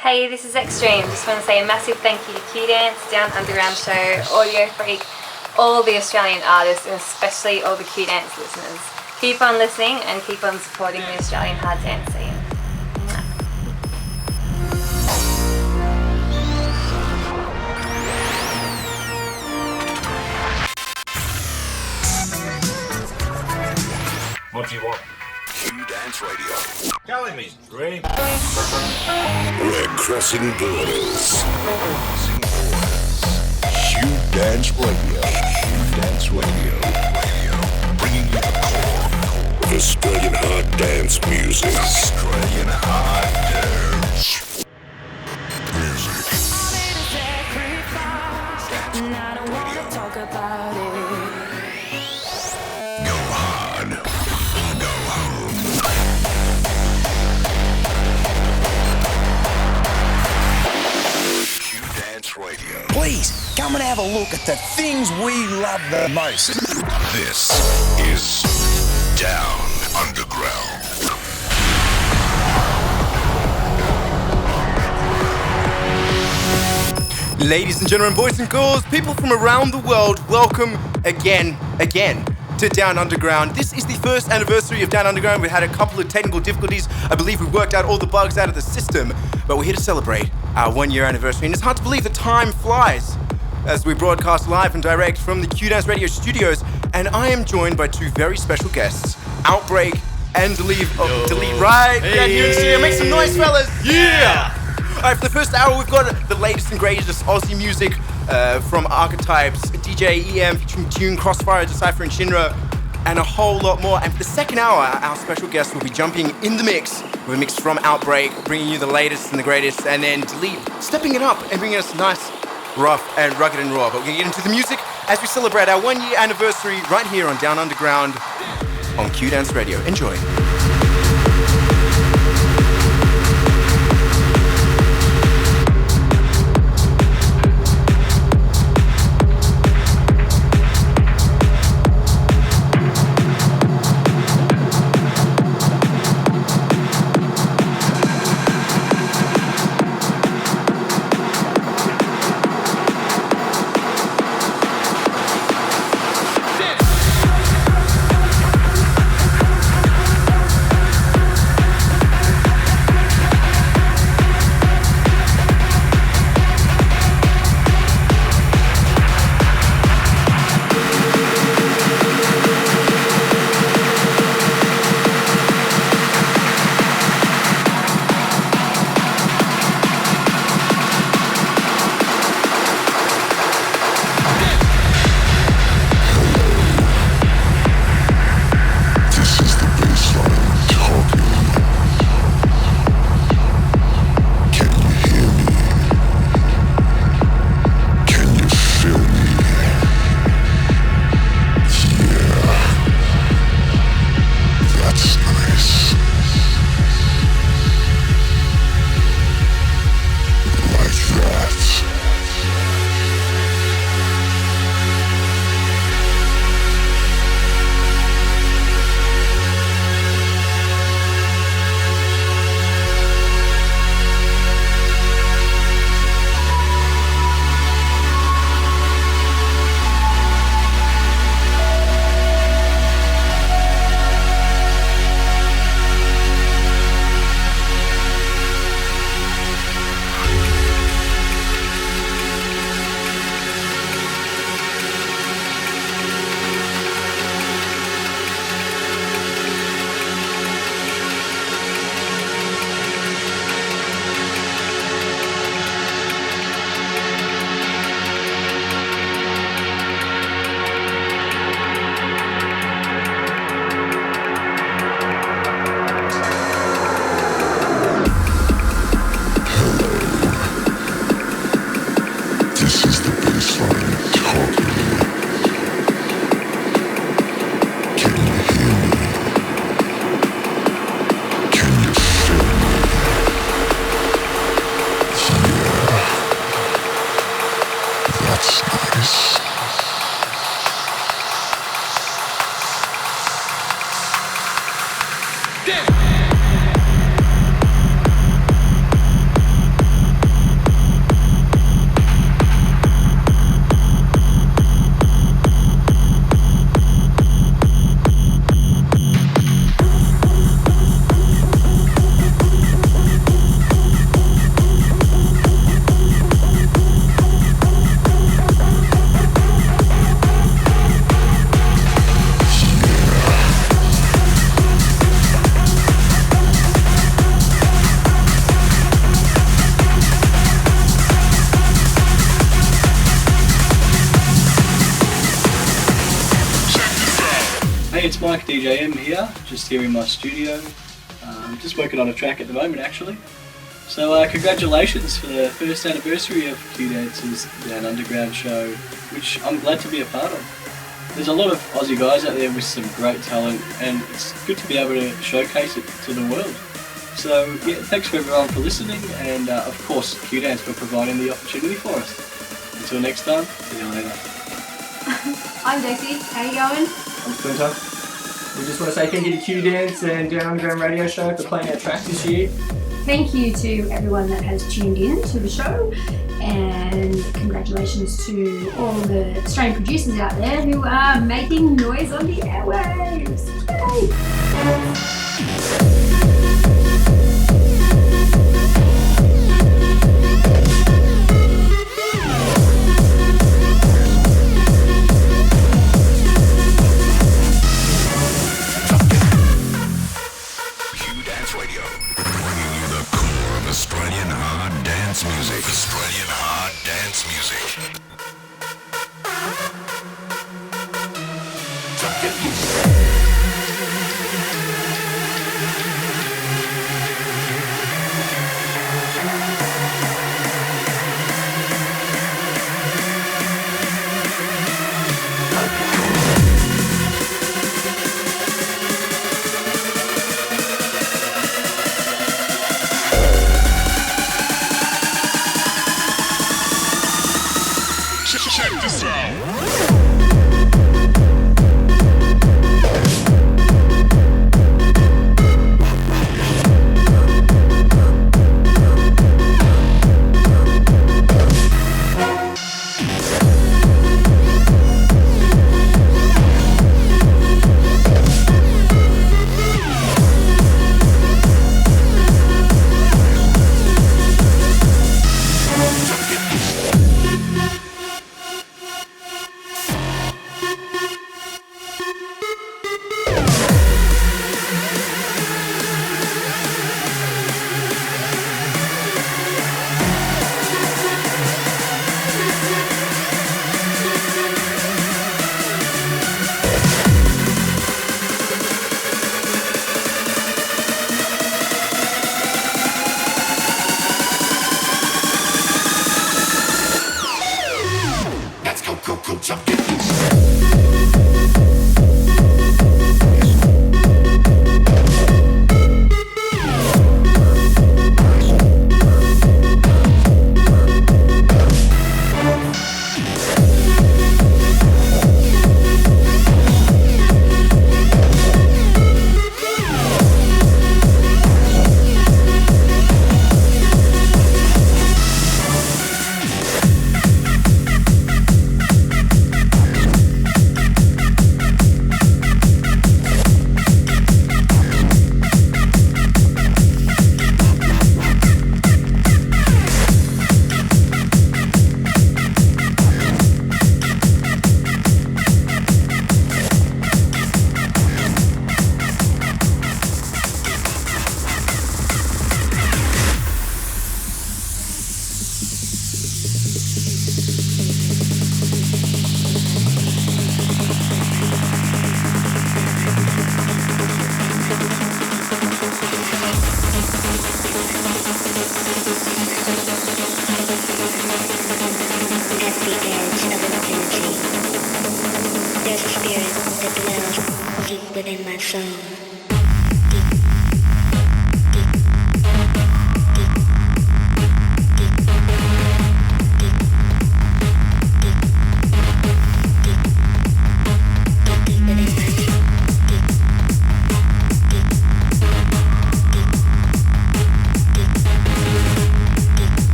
Hey, this is Extreme. Just want to say a massive thank you to Q-Dance, Down Underground Show, Audiofreq, all the Australian artists, and especially all the Q-Dance listeners. Keep on listening and keep on supporting the Australian hard dance scene. What do you want? Q-danceRadio. Telling me, Ray. We're crossing borders. Q-danceRadio. Q-danceRadio. Bringing you the core of Australian hard dance music. Australian hard dance music. And I don't want to talk about it. Go hard or go home. Q-danceRadio. Please, come and have a look at the things we love the most. This is Down Underground. Ladies and gentlemen, boys and girls, people from around the world, welcome again to Down Underground. This is the first anniversary of Down Underground. We had a couple of technical difficulties. I believe we worked out all the bugs out of the system, but we're here to celebrate our 1 year anniversary. And it's hard to believe that time flies as we broadcast live and direct from the Q-danceRadio studios. And I am joined by two very special guests, Outbreak and Dillytek. Right? Hey. Down here in the studio. Make some noise, fellas. Yeah! Alright, for the first hour, we've got the latest and greatest Aussie music from Archetypes, DJ EM featuring Dune, Crossfire, Decipher, and Shinra, and a whole lot more. And for the second hour, our special guest will be jumping in the mix with a mix from Outbreak, bringing you the latest and the greatest, and then Dillytek stepping it up and bringing us nice, rough, and rugged and raw. But we're going to get into the music as we celebrate our 1 year anniversary right here on Down Underground on Q-danceRadio. Enjoy. it's Mike DJM here, just here in my studio. Just working on a track at the moment actually. So congratulations for the first anniversary of Q-danceR's Down Underground show, which I'm glad to be a part of. There's a lot of Aussie guys out there with some great talent, and it's good to be able to showcase it to the world. So yeah, thanks for everyone for listening, and of course Q-dance for providing the opportunity for us. Until next time, see you later. I'm Dexy, how you going? I'm Splinta. We just want to say thank you to Q-Dance and Down Underground Radio Show for playing our tracks this year. Thank you to everyone that has tuned in to the show, and congratulations to all the Australian producers out there who are making noise on the airwaves. Yay! Radio, bringing you the core of Australian hard dance music. Australian hard dance music. Check this out.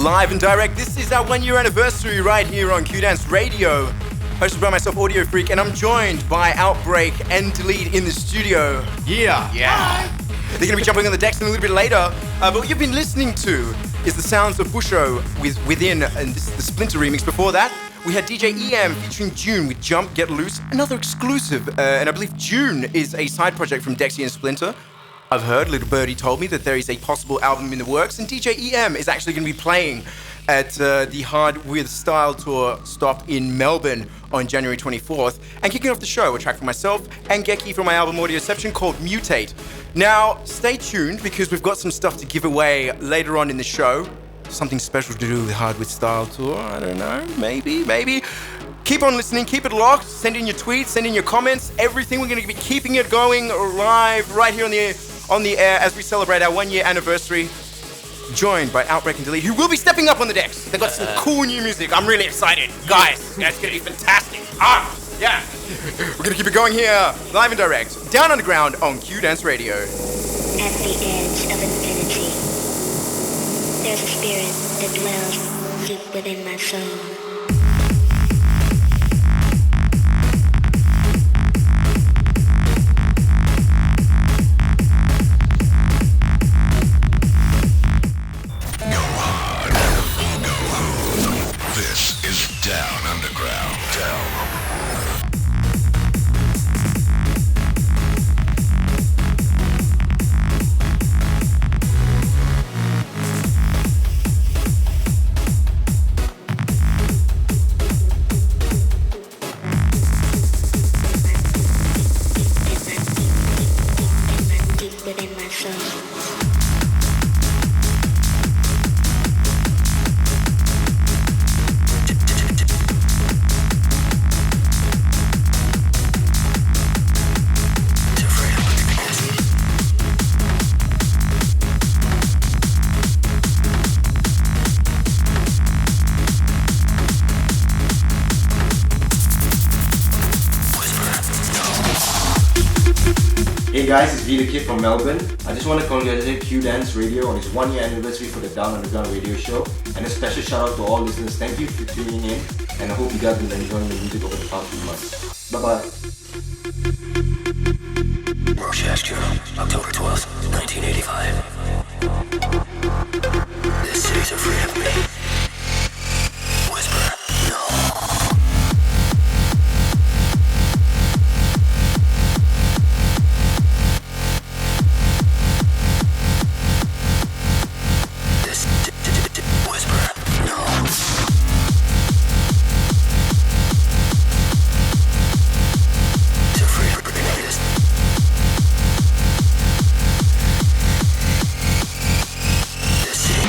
live and direct. This is our 1 year anniversary right here on Q-danceRadio. Hosted by myself, Audiofreq, and I'm joined by Outbreak and Dillytek in the studio. Yeah. They're going to be jumping on the decks in a little bit later. But what you've been listening to is the sounds of Busho with Within, and this is the Splinta remix. Before that, we had DJ E.M. featuring Dune with Jump, Get Loose, another exclusive. And I believe Dune is a side project from Geck-e and Splinta. I've heard, Little Birdie told me that there is a possible album in the works, and DJ E.M. is actually going to be playing at the R.E.V.O.L.U.T.I.O. tour stop in Melbourne on January 24th. And kicking off the show, a track for myself and Geck-e from my album Audioception called Mutate. Now, stay tuned because we've got some stuff to give away later on in the show. Something special to do with the R.E.V.O.L.U.T.I.O. tour, I don't know, maybe. Keep on listening, keep it locked, send in your tweets, send in your comments, everything. We're going to be keeping it going live right here on the air as we celebrate our 1 year anniversary. Joined by Outbreak and Dillytek, who will be stepping up on the decks. They've got some cool new music. I'm really excited. Guys, it's going to be fantastic. Yeah. We're going to keep it going here, live and direct, down underground on Q-danceRadio. At the edge of infinity, there's a spirit that dwells deep within my soul. This is Down Underground. Deep within my soul. Hey guys, it's Vthekid from Melbourne. I just want to congratulate Q-danceRadio on its 1 year anniversary for the Down Underground radio show, and a special shout out to all listeners. Thank you for tuning in, and I hope you guys have been enjoying the music over the past few months. Bye bye. Rochester, October 12th, 1985. This city's afraid of me. Whisper, no. This city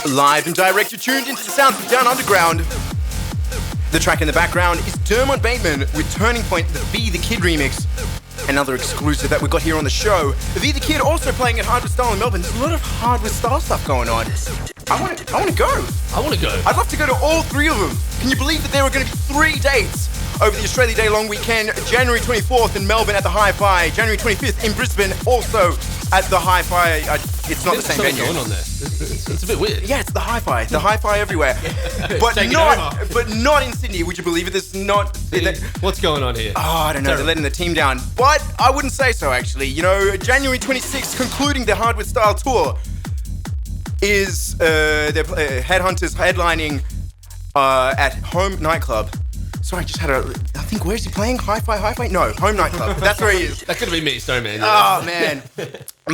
Live and direct, you're tuned into the sounds of Down Underground. The track in the background is Dermot Bateman with Turning Point, the Vthekid remix. Another exclusive that we got here on the show. The Vthekid also playing at Headhunterz in Melbourne. There's a lot of Headhunterz stuff going on. I want to go. I want to go. I'd love to go to all three of them. Can you believe that there are going to be 3 dates over the Australia Day long weekend? January 24th in Melbourne at the Hi-Fi. January 25th in Brisbane, also at the Hi-Fi. It's not the same venue. What's going on there? It's a bit weird. Yeah, it's the Hi-Fi. The Hi-Fi everywhere. But not in Sydney. Would you believe it? There's not... What's going on here? Oh, I don't know. They're letting the team down. But I wouldn't say so, actually. You know, January 26th, concluding the R.E.V.O.L.U.T.I.O.N tour, is Headhunterz headlining at Home Nightclub. Sorry, I just had I think, where is he playing? Hi-Fi? No, Home Nightclub. That's where he is. That could have been me, sorry, man. Oh, man.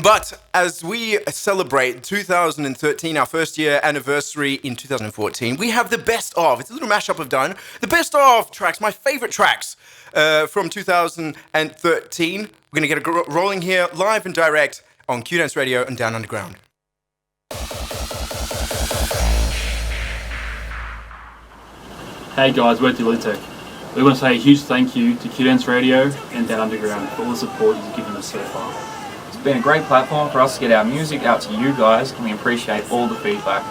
But as we celebrate 2013, our first year anniversary in 2014, we have the best of. It's a little mashup of Done. The best of tracks, my favorite tracks from 2013. We're going to get it rolling here, live and direct on Q-danceRadio and Down Underground. Hey guys, we're Dillytek. We want to say a huge thank you to Q-danceRadio and Down Underground for all the support you've given us so far. It's been a great platform for us to get our music out to you guys, and we appreciate all the feedback.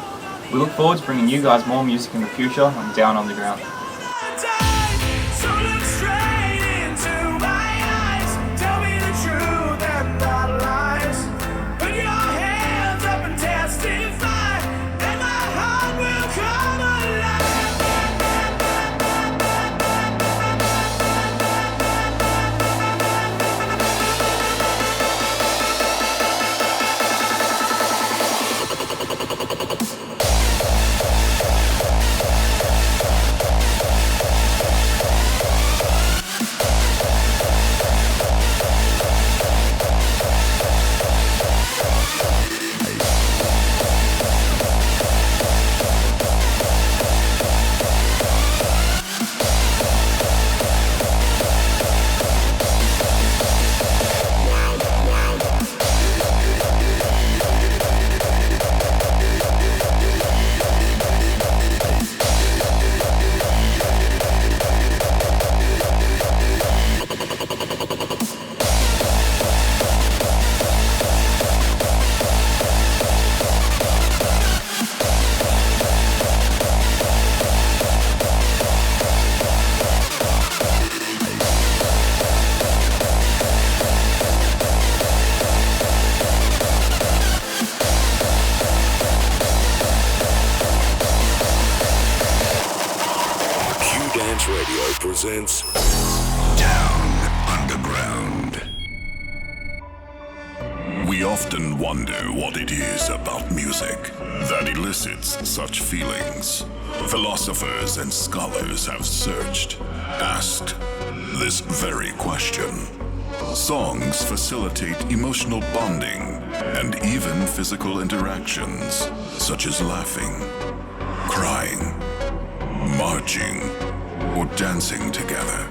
We look forward to bringing you guys more music in the future on Down Underground. Presents Down Underground. We often wonder what it is about music that elicits such feelings. Philosophers and scholars have searched, asked this very question. Songs facilitate emotional bonding and even physical interactions, such as laughing, crying, marching, or dancing together.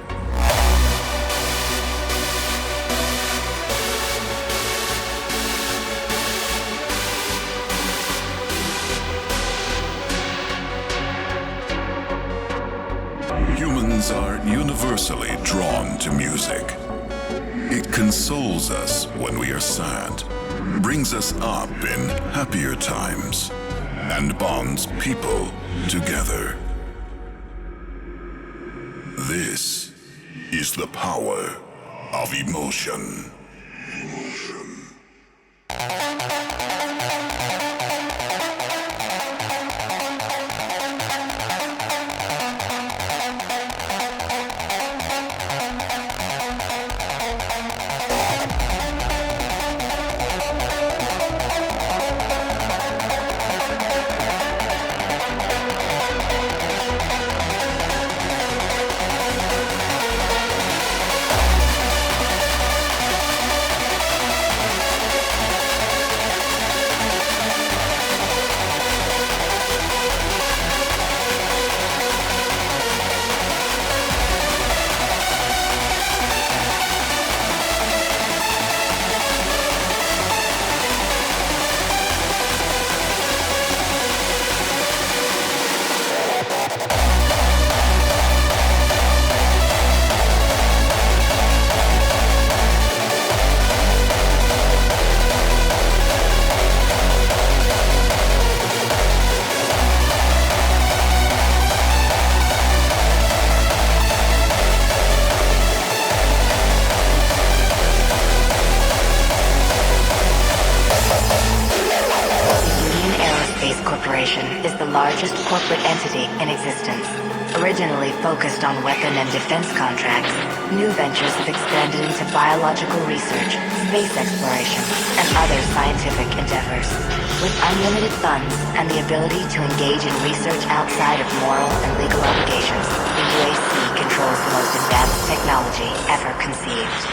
Humans are universally drawn to music. It consoles us when we are sad, brings us up in happier times, and bonds people together. This is the power of emotion. largest corporate entity in existence. Originally focused on weapon and defense contracts, new ventures have expanded into biological research, space exploration, and other scientific endeavors. With unlimited funds and the ability to engage in research outside of moral and legal obligations, the UAC controls the most advanced technology ever conceived.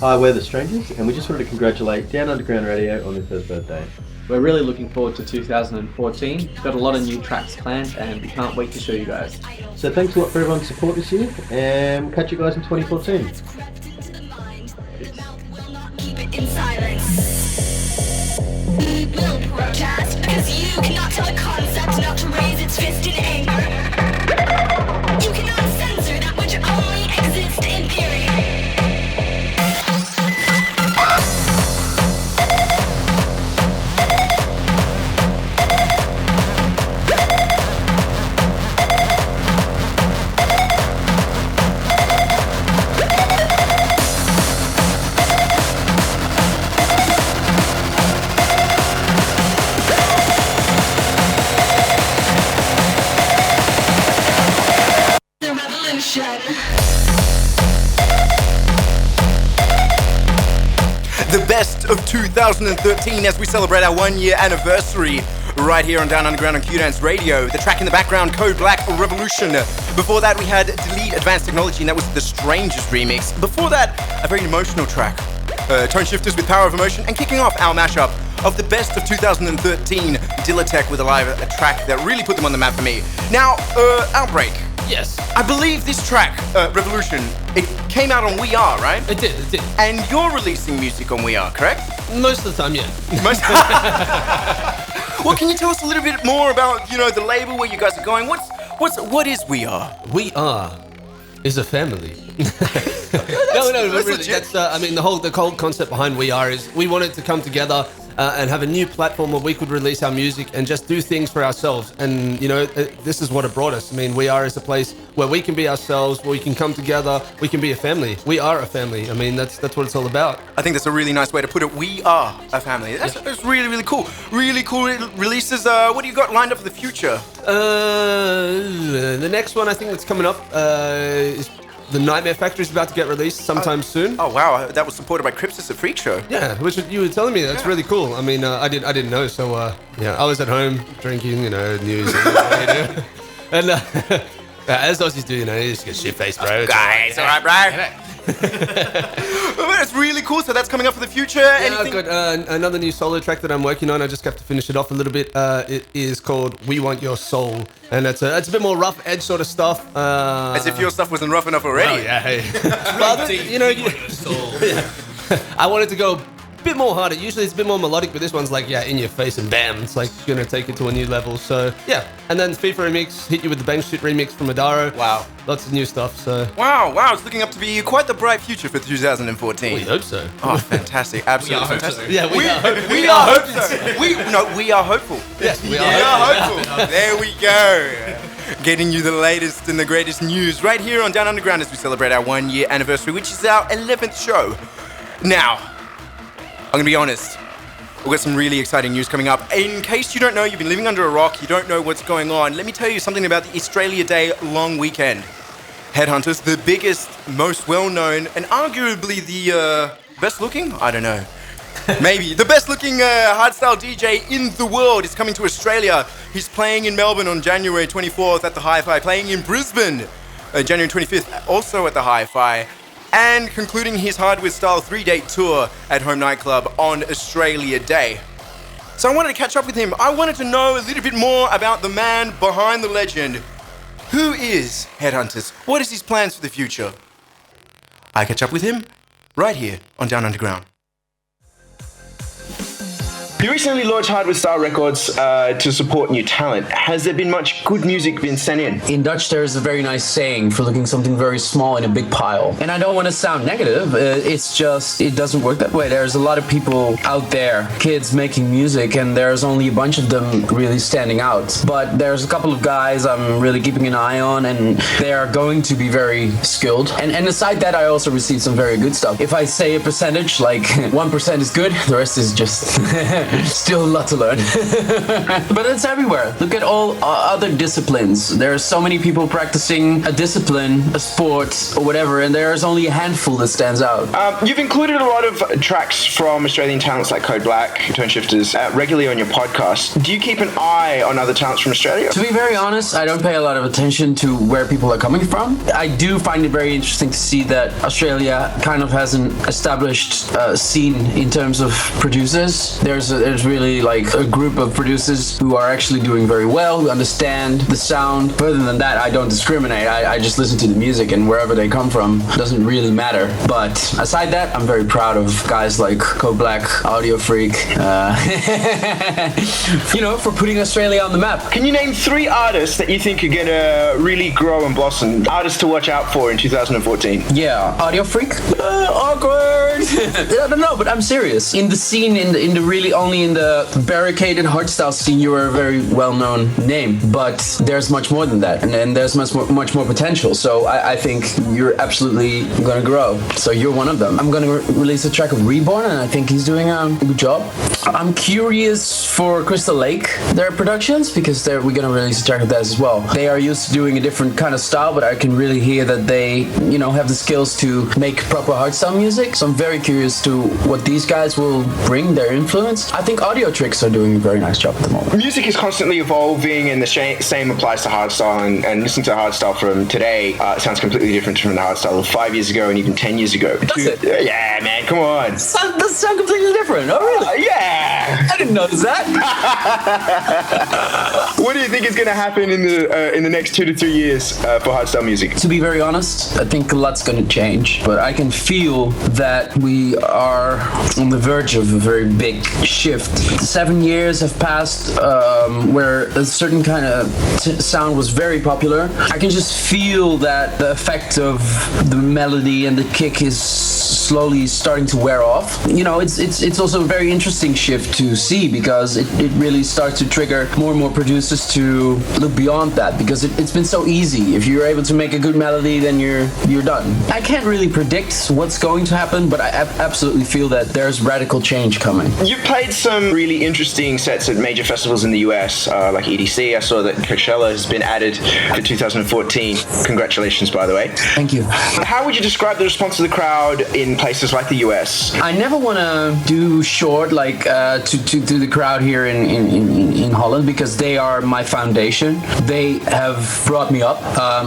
Hi, we're the Strangerz, and we just wanted to congratulate Down Underground Radio on their first birthday. We're really looking forward to 2014. We've got a lot of new tracks planned, and we can't wait to show you guys. So thanks a lot for everyone's support this year, and we'll catch you guys in 2014. Keep it in silence. We will protest because you cannot tell a concept not to raise its fist in anger. You cannot censor that which only exists in theory. The best of 2013 as we celebrate our 1 year anniversary right here on Down Underground on Q-danceRadio. The track in the background, Code Black Revolution. Before that we had Delete Advanced Technology, and that was the Strangerz remix. Before that, a very emotional track, Toneshifterz with Power of Emotion, and kicking off our mashup of the best of 2013, Dillytek with a track that really put them on the map for me. Now, Outbreak. Yes. I believe this track, Revolution, it came out on We Are, right? It did. And you're releasing music on We Are, correct? Most of the time, yeah. Well, can you tell us a little bit more about, the label, where you guys are going? What is We Are? We Are is a family. No, really. That's the whole concept behind We Are is we wanted to come together and have a new platform where we could release our music and just do things for ourselves. And this is what it brought us. We are is a place where we can be ourselves, where we can come together, we can be a family. We are a family. That's what it's all about. I think that's a really nice way to put it. We are a family. That's really, really cool. Really cool releases. What do you got lined up for the future? The next one I think that's coming up is The Nightmare Factory is about to get released sometime soon. Oh wow, that was supported by Cripsis at Freak Show. Yeah, which you were telling me, that's really cool. I didn't know, so I was at home drinking, news and as Aussies do, you just get shit-faced, bro. Guys, alright, bro. That's really cool. So that's coming up for the future. Yeah, I've got another new solo track that I'm working on. I just have to finish it off a little bit. It is called We Want Your Soul, and it's a bit more rough edge sort of stuff. As if your stuff wasn't rough enough already. Oh yeah, hey. Well, you want your soul. Yeah. I wanted to go a bit more harder. Usually it's a bit more melodic, but this one's like, in your face and bam. It's like gonna take it to a new level. So yeah, and then FIFA remix, hit you with the Bang Shit remix from Adaro. Wow. Lots of new stuff, so... Wow, it's looking up to be quite the bright future for 2014. We hope so. Oh, fantastic. Absolutely fantastic. So. Yeah, we are hopeful. We are hopeful. Yes, we are hopeful. There we go. Getting you the latest and the greatest news right here on Down Underground as we celebrate our 1 year anniversary, which is our 11th show. Now, I'm going to be honest. We've got some really exciting news coming up. In case you don't know, you've been living under a rock, you don't know what's going on, let me tell you something about the Australia Day long weekend. Headhunterz, the biggest, most well-known, and arguably the best-looking? I don't know. Maybe. The best-looking hardstyle DJ in the world is coming to Australia. He's playing in Melbourne on January 24th at the Hi-Fi, playing in Brisbane January 25th, also at the Hi-Fi, and concluding his hardware-style 3-date tour at Home Nightclub on Australia Day. So I wanted to catch up with him. I wanted to know a little bit more about the man behind the legend. Who is Headhunterz? What is his plans for the future? I catch up with him right here on Down Underground. You recently launched Hardware-style records to support new talent. Has there been much good music been sent in? In Dutch, there is a very nice saying for looking something very small in a big pile. And I don't want to sound negative. It's just, it doesn't work that way. There's a lot of people out there, kids making music, and there's only a bunch of them really standing out. But there's a couple of guys I'm really keeping an eye on, and they are going to be very skilled. And aside that, I also received some very good stuff. If I say a percentage, like 1% is good, the rest is just... still a lot to learn. But it's everywhere. Look at all other disciplines. There are so many people practicing a discipline, a sport, or whatever, and there's only a handful that stands out. You've included a lot of tracks from Australian talents like Code Black, Toneshifterz regularly on your podcast. Do you keep an eye on other talents from Australia? To be very honest, I don't pay a lot of attention to where people are coming from. I do find it very interesting to see that Australia kind of has an established scene in terms of producers. There's really like a group of producers who are actually doing very well, who understand the sound. Further than that, I don't discriminate. I just listen to the music, and wherever they come from doesn't really matter. But aside that, I'm very proud of guys like Code Black, Audiofreq, for putting Australia on the map. Can you name 3 artists that you think are gonna really grow and blossom? Artists to watch out for in 2014? Yeah, Audiofreq. Awkward. I don't know, but I'm serious. In the scene, in the really only in the barricaded hardstyle scene, you are a very well-known name, but there's much more than that, and there's much more potential. So I think you're absolutely gonna grow. So you're one of them. I'm gonna release a track of Reborn, and I think he's doing a good job. I'm curious for Crystal Lake, their productions, because we're gonna release a track of that as well. They are used to doing a different kind of style, but I can really hear that they, have the skills to make proper hardstyle music. So I'm very curious to what these guys will bring, their influence. I think Audiotricks are doing a very nice job at the moment. Music is constantly evolving, and the same applies to hardstyle. And listening to hardstyle from today sounds completely different from the hardstyle of 5 years ago and even 10 years ago. Does it? Yeah, man, come on. Does it sound completely different? Oh, really? Yeah. I didn't notice that. What do you think is going to happen in the next 2 to 3 years for hardstyle music? To be very honest, I think a lot's going to change, but I can feel that we are on the verge of a very big shift. 7 years have passed where a certain kind of sound was very popular. I can just feel that the effect of the melody and the kick is slowly starting to wear off. It's also a very interesting shift to see, because it really starts to trigger more and more producers to look beyond that, because it's been so easy. If you're able to make a good melody, then you're done. I can't really predict what's going to happen, but I absolutely feel that there's radical change coming. You've played some really interesting sets at major festivals in the US, like EDC. I saw that Coachella has been added for 2014. Congratulations, by the way. Thank you. How would you describe the response of the crowd in places like the US? I never want to do short to the crowd here in Holland, because they are my foundation. They have brought me up.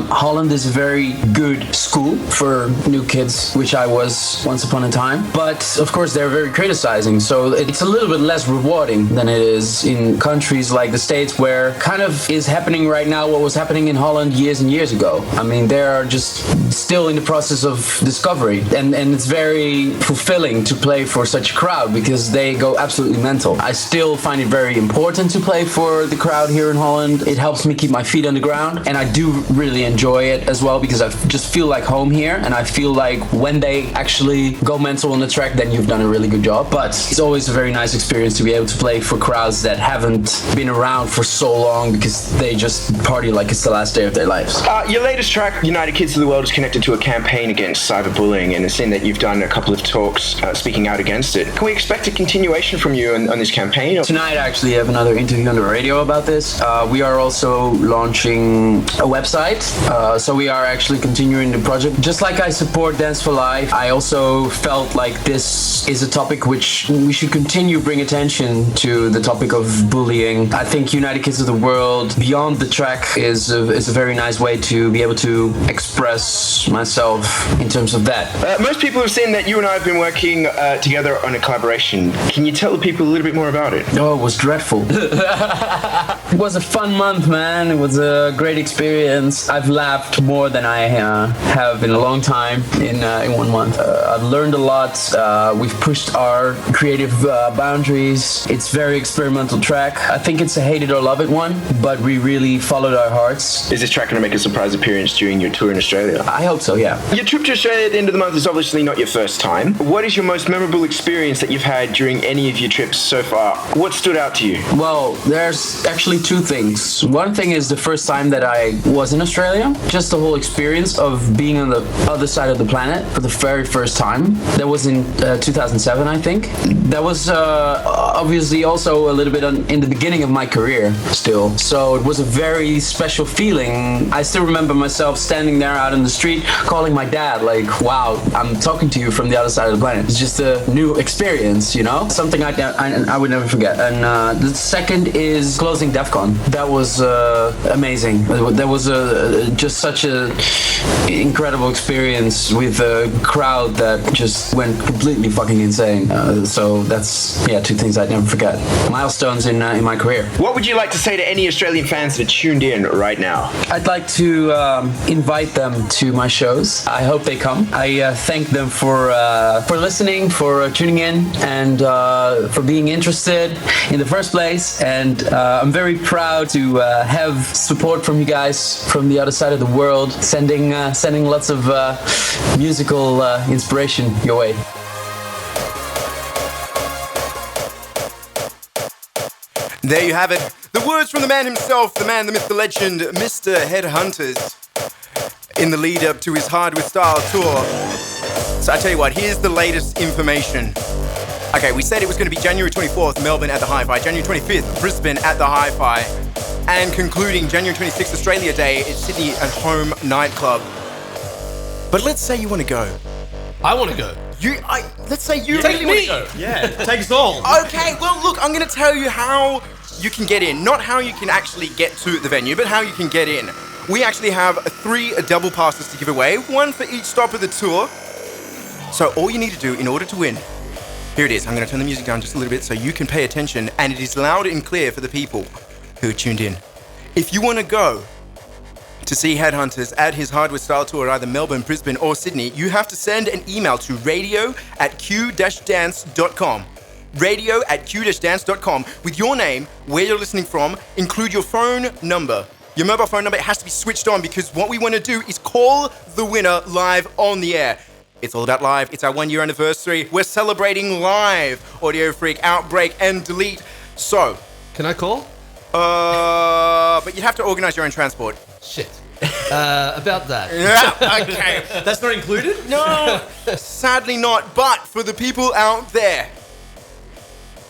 Holland is a very good school for new kids, which I was once upon a time. But of course, they're very criticizing, so it's a little bit less rewarding than it is in countries like the States, where kind of is happening right now what was happening in Holland years and years ago. I mean, they are just still in the process of discovery, and it's very fulfilling to play for such a crowd, because they go absolutely mental. I still find it very important to play for the crowd here in Holland. It helps me keep my feet on the ground, and I do really enjoy it as well, because I just feel like home here, and I feel like when they actually go mental on the track, then you've done a really good job. But it's always a very nice experience to be able to play for crowds that haven't been around for so long, because they just party like it's the last day of their lives. Your latest track, United Kids of the World, is connected to a campaign against cyberbullying, and it's in that you've done a couple of talks speaking out against it. Can we expect a continuation from you on this campaign? Tonight, I actually have another interview on the radio about this. We are also launching a website, so we are actually continuing the project. Just like I support Dance for Life, I also felt like this is a topic which we should continue bring attention to, the topic of bullying. I think United Kids of the World, beyond the track, is a very nice way to be able to express myself in terms of that. Most people have seen that you and I have been working together on a collaboration. Can you tell the people a little bit more about it? Oh, it was dreadful. It was a fun month, man. It was a great experience. I've laughed more than I have in a long time in 1 month. I've learned a lot. We've pushed our creative boundaries. It's very experimental track. I think it's a hate it or love it one, but we really followed our hearts. Is this track going to make a surprise appearance during your tour in Australia? I hope so, yeah. Your trip to Australia at the end of the month is obviously not your first time. What is your most memorable experience that you've had during any of your trips so far? What stood out to you? Well, there's actually two things. One thing is the first time that I was in Australia. Just the whole experience of being on the other side of the planet for the very first time. That was in 2007, I think. That was obviously also a little bit in the beginning of my career still. So it was a very special feeling. I still remember myself standing there out in the street calling my dad like, wow, I'm talking to you from the other side of the planet. It's just a new experience, you know? Something I would never forget. And the second is closing DEF CON. That was amazing. That was just such a incredible experience with a crowd that just went completely fucking insane. So that's, two things I'd never forget. Milestones in my career. What would you like to say to any Australian fans that are tuned in right now? I'd like to invite them to my shows. I hope they come. I thank them for listening, for tuning in, and for being interested in the first place. And I'm very proud to have support from you guys from the other side of the world, sending lots of musical inspiration your way. There you have it. The words from the man himself, the man, the myth, the legend, Mr. Headhunterz, in the lead up to his Hard With Style tour. So I tell you what, here's the latest information. Okay, we said it was going to be January 24th, Melbourne at the Hi-Fi, January 25th, Brisbane at the Hi-Fi, and concluding January 26th, Australia Day at Sydney at Home Nightclub. But let's say you want to go. I want to go. Let's say you take really me. want to go. Yeah, take us all. Okay, well, look, I'm going to tell you how you can get in. Not how you can actually get to the venue, but how you can get in. We actually have 3 double passes to give away, 1 for each stop of the tour. So all you need to do in order to win, here it is. I'm going to turn the music down just a little bit so you can pay attention, and it is loud and clear for the people who are tuned in. If you want to go to see Headhunterz at his Hard With Style tour at either Melbourne, Brisbane or Sydney, you have to send an email to radio@q-dance.com. radio@q-dance.com with your name, where you're listening from, include your phone number. Your mobile phone number, it has to be switched on because what we want to do is call the winner live on the air. It's all about live. It's our 1-year anniversary. We're celebrating live. Audiofreq, Outbreak, and Delete. So, can I call? But you'd have to organize your own transport. Shit. About that. Yeah, okay. That's not included? No, sadly not. But for the people out there,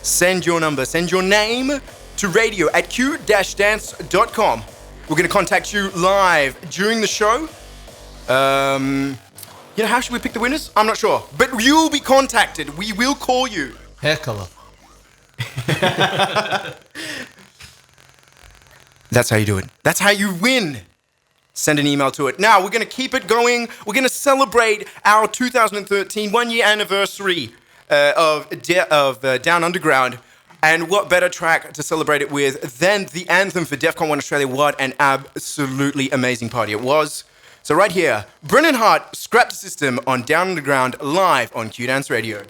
send your number, send your name to radio@q-dance.com. We're going to contact you live during the show. How should we pick the winners? I'm not sure. But you'll be contacted. We will call you. Hair color. That's how you do it. That's how you win. Send an email to it. Now, we're going to keep it going. We're going to celebrate our 2013 1-year anniversary of Down Underground. And what better track to celebrate it with than the anthem for DEF CON 1 Australia? What an absolutely amazing party it was. So right here, Brennan Hart, Scrap the System on Down Underground, live on Q-danceRadio.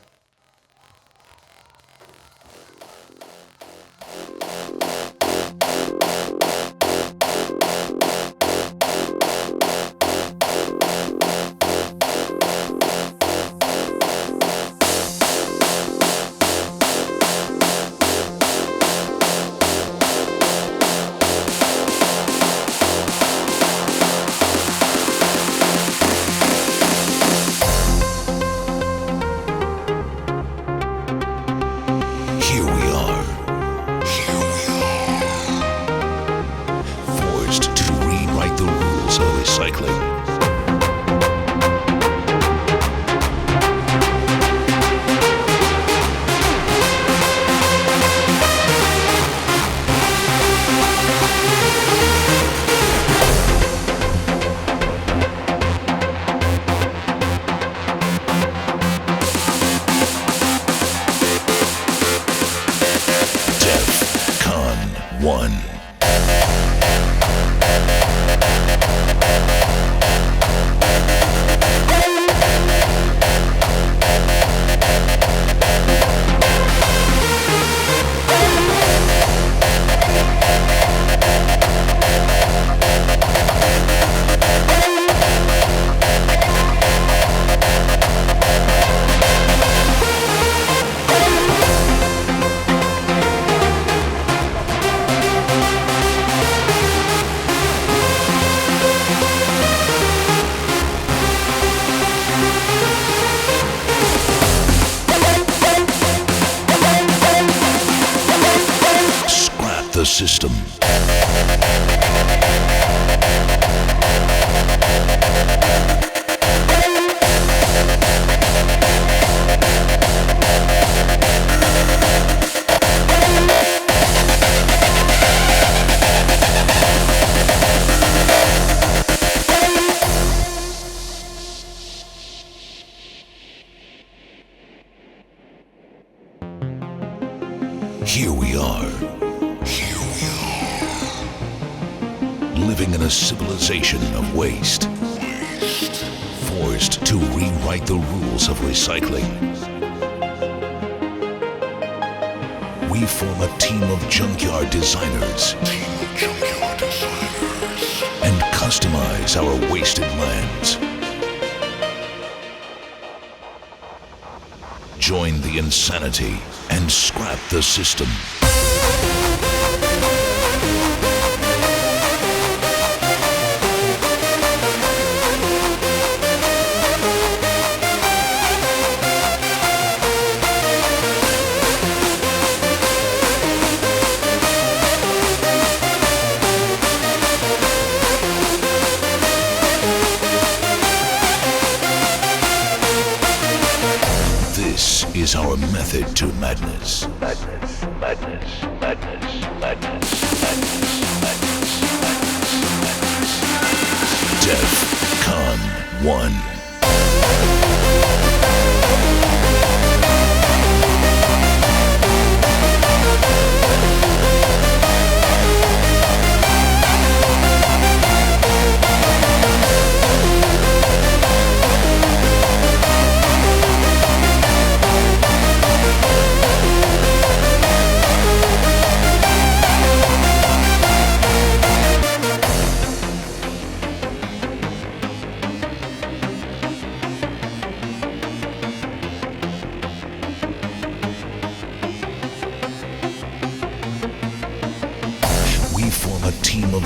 One the system. Here we are. Living in a civilization of waste. Forced to rewrite the rules of recycling. We form a team of junkyard designers. And customize our wasted lands. Join the insanity and scrap the system. This is our method to madness. Madness, madness, madness, madness, madness, madness. DEF-CON 1.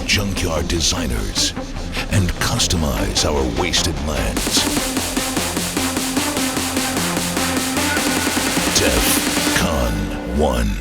Junkyard designers and customize our wasted lands. DEF-CON 1.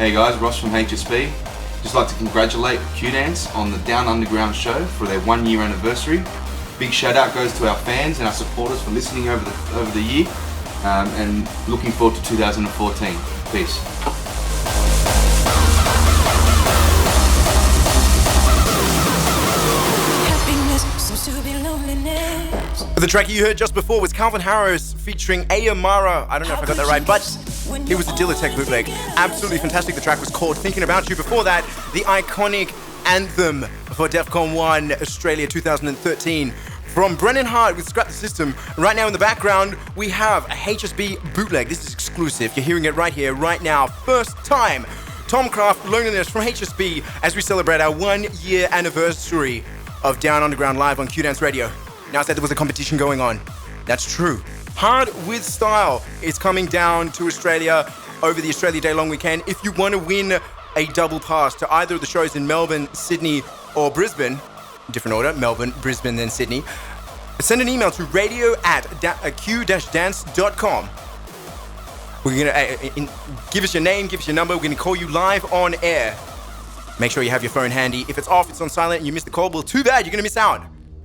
Hey guys, Ross from HSB. Just like to congratulate Q-Dance on the Down Underground show for their 1 year anniversary. Big shout out goes to our fans and our supporters for listening over the year, and looking forward to 2014. Peace. The track you heard just before was Calvin Harris featuring Ayamara. I don't know if I got that right, but it was a Dillytek bootleg. Absolutely fantastic. The track was called Thinking About You. Before that, the iconic Anthem for DEFCON 1 Australia 2013 from Brennan Hart with Scrap the System. Right now in the background, we have a HSB bootleg. This is exclusive. You're hearing it right here, right now. First time. Tom Craft, Loneliness from HSB as we celebrate our 1 year anniversary of Down Underground live on Q-danceRadio. Now I said there was a competition going on. That's true. Hard with Style is coming down to Australia over the Australia Day long weekend. If you want to win a double pass to either of the shows in Melbourne, Sydney, or Brisbane, different order, Melbourne, Brisbane, then Sydney, send an email to radio@q-dance.com. We're going to give us your name, give us your number. We're going to call you live on air. Make sure you have your phone handy. If it's off, it's on silent, and you miss the call, well, too bad, you're going to miss out.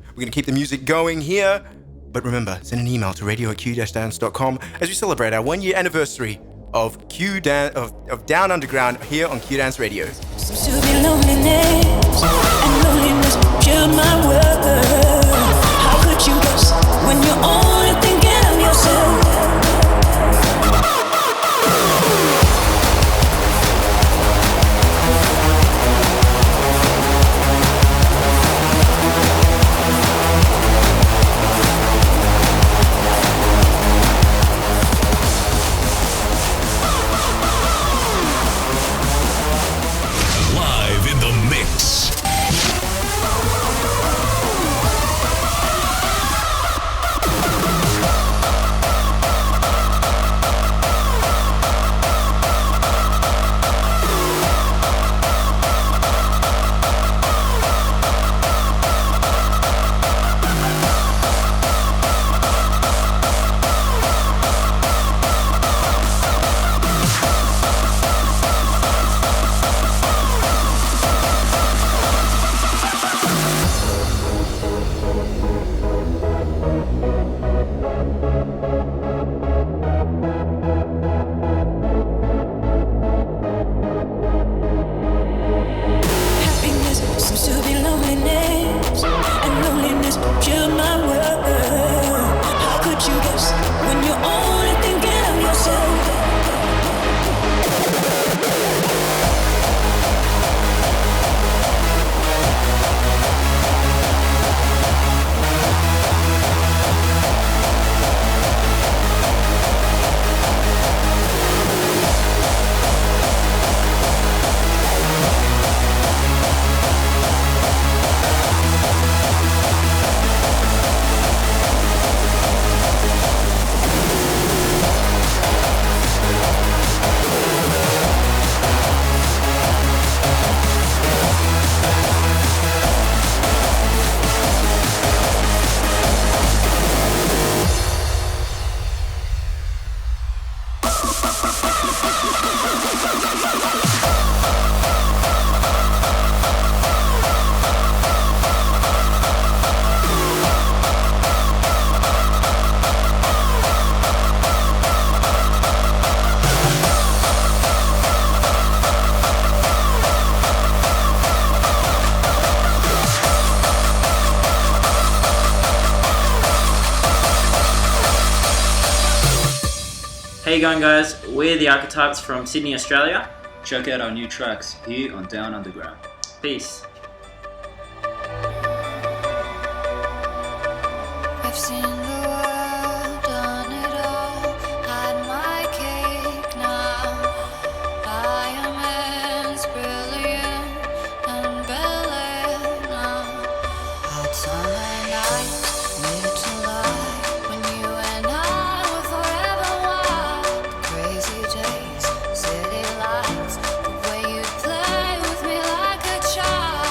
We're going to keep the music going here. But remember, send an email to radio@q-dance.com as we celebrate our 1 year anniversary of Down Underground here on Q-danceRadio. Seems to be loneliness, and loneliness killed my world. How could you guess when you're only thinking of yourself? How you going, guys? We're the Archetypes from Sydney, Australia. Check out our new tracks here on Down Underground. Peace. I've seen the world, done it all, had my cake now. I am as brilliant and brilliant now. Hot summer nights, need to lie, when you and I were forever wild. Crazy days, city lights, the way you play with me like a child.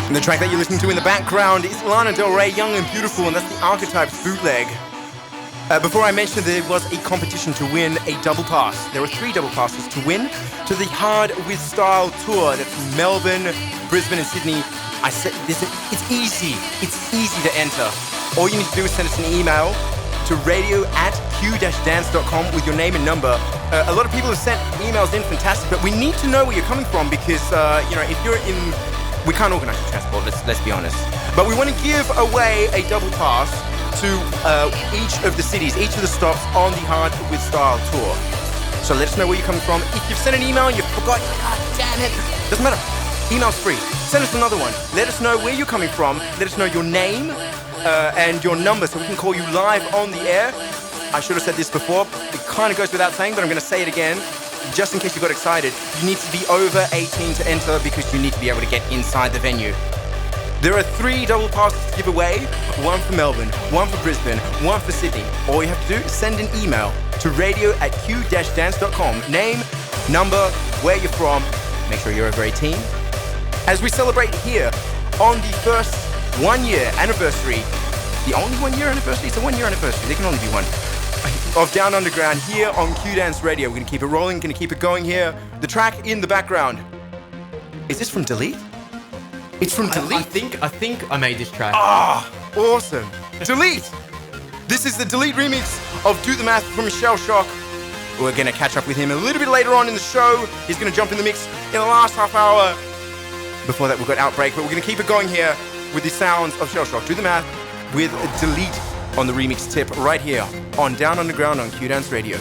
And the track that you're listening to in the background is Lana Del Rey, Young and Beautiful, and that's the Archetypes bootleg. Before I mentioned there was a competition to win a double pass. There were 3 double passes to win to the Hard With Style tour. That's Melbourne, Brisbane, and Sydney. I said this. It's easy. It's easy to enter. All you need to do is send us an email to radio@q-dance.com with your name and number. A lot of people have sent emails in, fantastic, but we need to know where you're coming from because if you're in, we can't organize the transport. Let's be honest. But we want to give away a double pass to each of the cities, each of the stops on the Hard With Style tour. So let us know where you're coming from. If you've sent an email and you've forgotten, damn it, doesn't matter. Email's free. Send us another one. Let us know where you're coming from. Let us know your name and your number so we can call you live on the air. I should have said this before. It kind of goes without saying, but I'm going to say it again. Just in case you got excited, you need to be over 18 to enter because you need to be able to get inside the venue. There are 3 double passes to give away, 1 for Melbourne, 1 for Brisbane, 1 for Sydney. All you have to do is send an email to radio@q-dance.com. Name, number, where you're from, make sure you're over 18. As we celebrate here on the first 1-year anniversary, the only 1-year anniversary, it's a 1-year anniversary, there can only be one, of Down Underground here on Q-Dance Radio. We're going to keep it rolling, going to keep it going here. The track in the background, is this from Delete? It's from Delete. I think I made this track. Ah, awesome. Delete. This is the Delete remix of Do the Math from Shell Shock. We're going to catch up with him a little bit later on in the show. He's going to jump in the mix in the last half hour. Before that, we've got Outbreak, but we're going to keep it going here with the sounds of Shell Shock. Do the Math with Delete on the remix tip right here on Down Underground on Q-Dance Radio.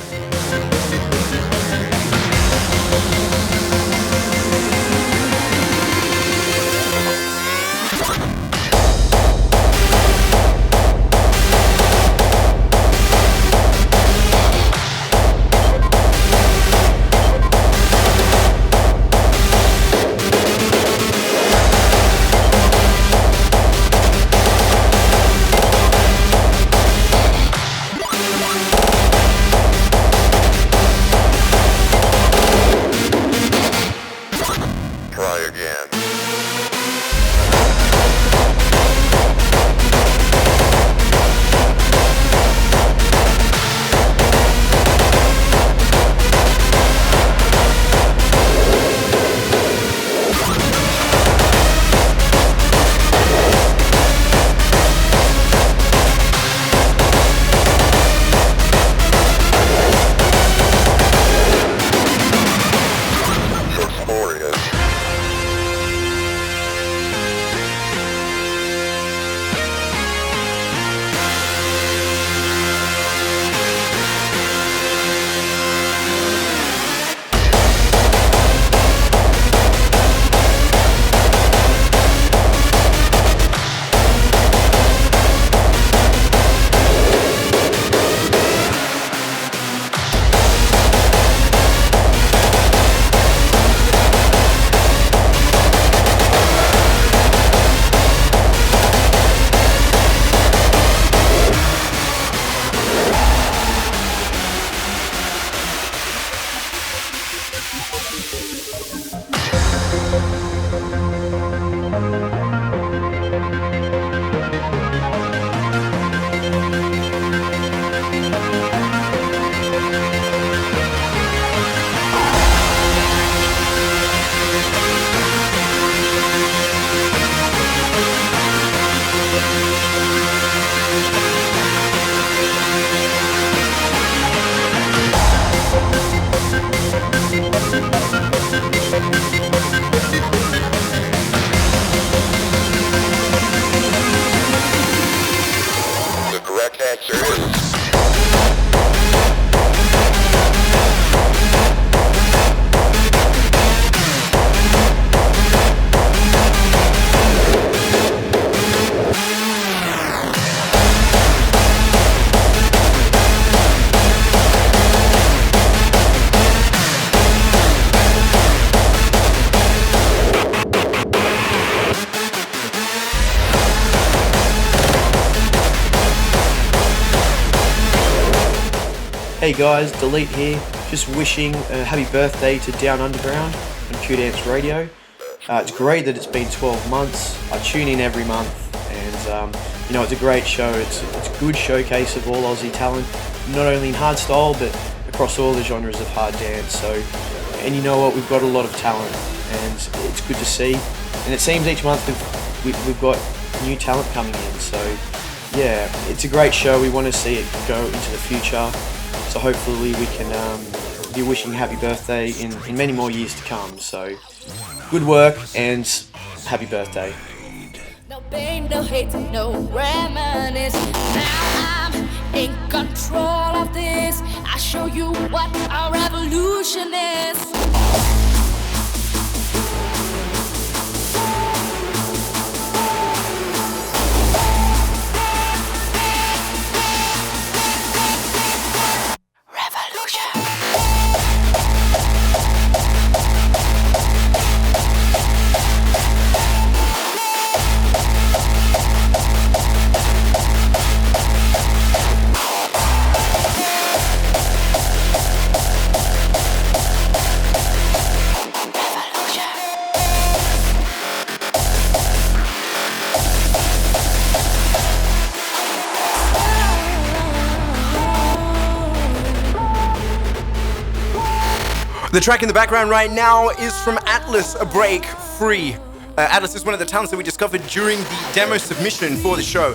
Hey guys, Delete here. Just wishing a happy birthday to Down Underground and Q-Dance Radio. It's great that it's been 12 months. I tune in every month, and it's a great show. It's a good showcase of all Aussie talent, not only in hardstyle but across all the genres of hard dance. And you know what? We've got a lot of talent, and it's good to see. And it seems each month we've got new talent coming in. So yeah, it's a great show. We want to see it go into the future. So hopefully we can be wishing happy birthday in many more years to come. So good work and happy birthday. No pain, no hate, no reminisce. Now I'm in control of this. I show you what a revolution is. The track in the background right now is from Atlas, Break Free. Atlas is one of the talents that we discovered during the demo submission for the show.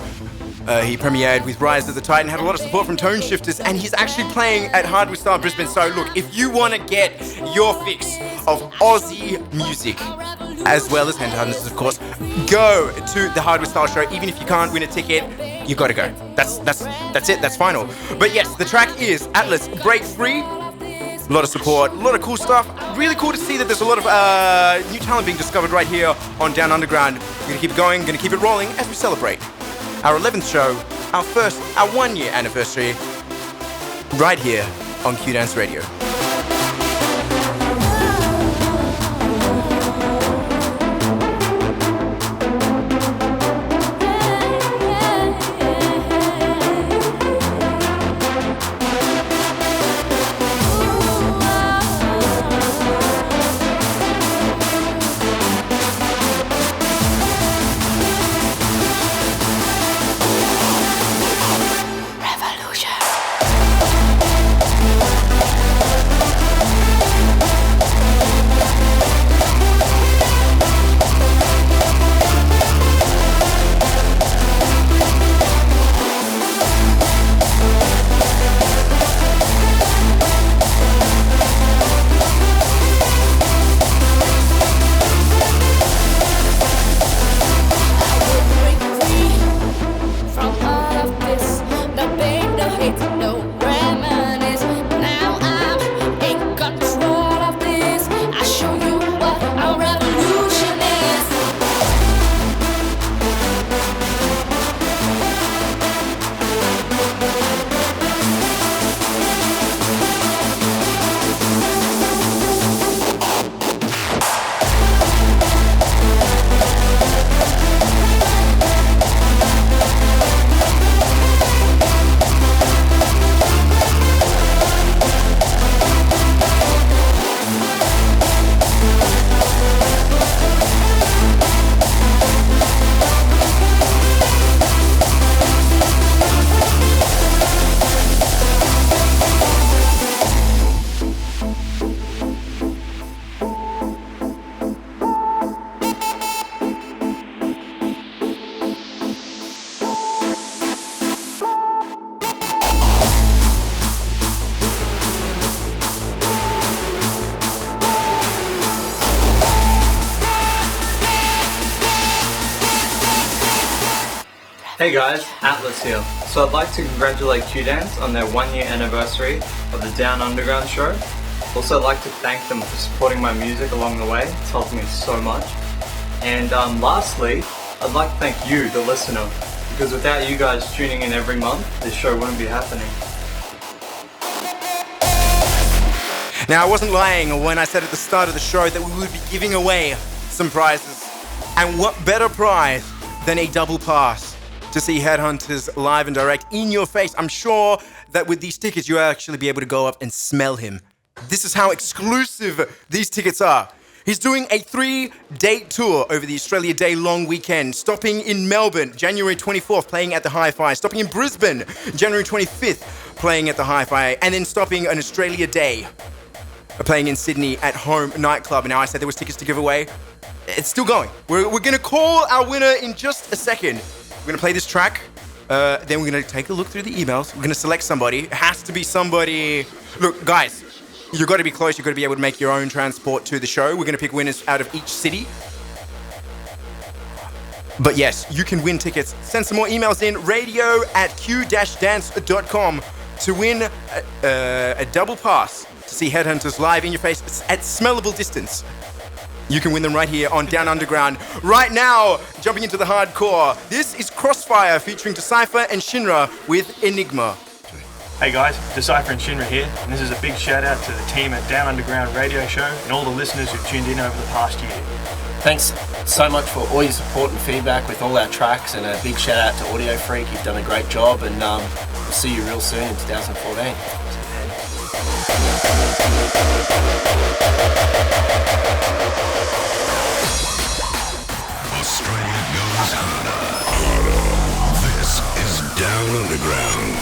He premiered with Rise of the Titan, had a lot of support from Toneshifterz, and he's actually playing at Hardware Brisbane. So look, if you want to get your fix of Aussie music, as well as Headhunterz, of course, go to the Hardware show. Even if you can't win a ticket, you got to go. That's it. That's final. But yes, the track is Atlas, Break Free. A lot of support, a lot of cool stuff. Really cool to see that there's a lot of new talent being discovered right here on Down Underground. We're going to keep it going, going to keep it rolling as we celebrate our 11th show, our 1 year anniversary, right here on Q-danceRadio. Hey guys, Atlas here. So I'd like to congratulate Q-Dance on their 1 year anniversary of the Down Underground show. Also I'd like to thank them for supporting my music along the way. It's helped me so much. And lastly, I'd like to thank you, the listener, because without you guys tuning in every month, this show wouldn't be happening. Now, I wasn't lying when I said at the start of the show that we would be giving away some prizes. And what better prize than a double pass to see Headhunterz live and direct in your face. I'm sure that with these tickets, you'll actually be able to go up and smell him. This is how exclusive these tickets are. He's doing a 3-date tour over the Australia Day long weekend, stopping in Melbourne, January 24th, playing at the Hi-Fi, stopping in Brisbane, January 25th, playing at the Hi-Fi, and then stopping on Australia Day, playing in Sydney at Home Nightclub. And now I said there was tickets to give away. It's still going. We're going to call our winner in just a second. We're going to play this track. Then we're going to take a look through the emails. We're going to select somebody. It has to be somebody... Look, guys, you've got to be close. You've got to be able to make your own transport to the show. We're going to pick winners out of each city. But yes, you can win tickets. Send some more emails in. radio@q-dance.com to win a double pass to see Headhunterz live in your face at smellable distance. You can win them right here on Down Underground. Right now, jumping into the hardcore, this is Crossfire featuring Decipher and Shinra with Enigma. Hey guys, Decipher and Shinra here, and this is a big shout out to the team at Down Underground Radio Show and all the listeners who've tuned in over the past year. Thanks so much for all your support and feedback with all our tracks, and a big shout out to Audiofreq. You've done a great job, and we'll see you real soon in 2014. Australia goes harder. This is Down Underground.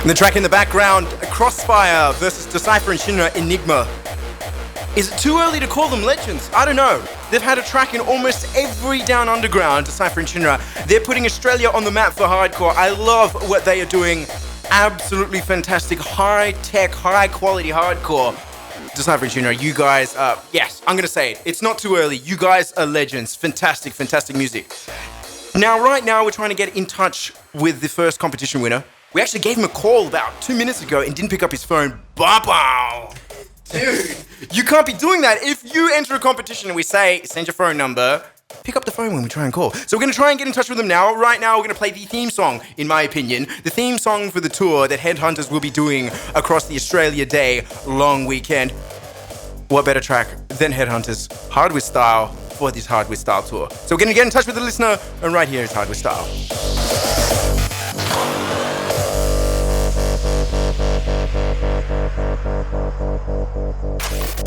And the track in the background, Crossfire versus Decipher and Shinra, Enigma. Is it too early to call them legends? I don't know. They've had a track in almost every Down Underground, Decipher and Shinra. They're putting Australia on the map for hardcore. I love what they are doing. Absolutely fantastic, high-tech, high-quality hardcore. Decipher and Shinra, you guys are, yes, I'm going to say it. It's not too early. You guys are legends. Fantastic, fantastic music. Now, right now, we're trying to get in touch with the first competition winner. We actually gave him a call about 2 minutes ago and didn't pick up his phone. Ba-bow! Dude, you can't be doing that. If you enter a competition and we say, send your phone number, pick up the phone when we try and call. So we're going to try and get in touch with them now. Right now, we're going to play the theme song, in my opinion. The theme song for the tour that Headhunterz will be doing across the Australia Day long weekend. What better track than Headhunterz' Hard With Style for this Hard With Style tour? So we're going to get in touch with the listener, and right here is Hard With Style.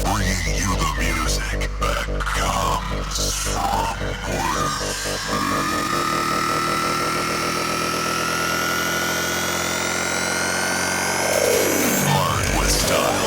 Bringing you the music that comes from Hard With Style.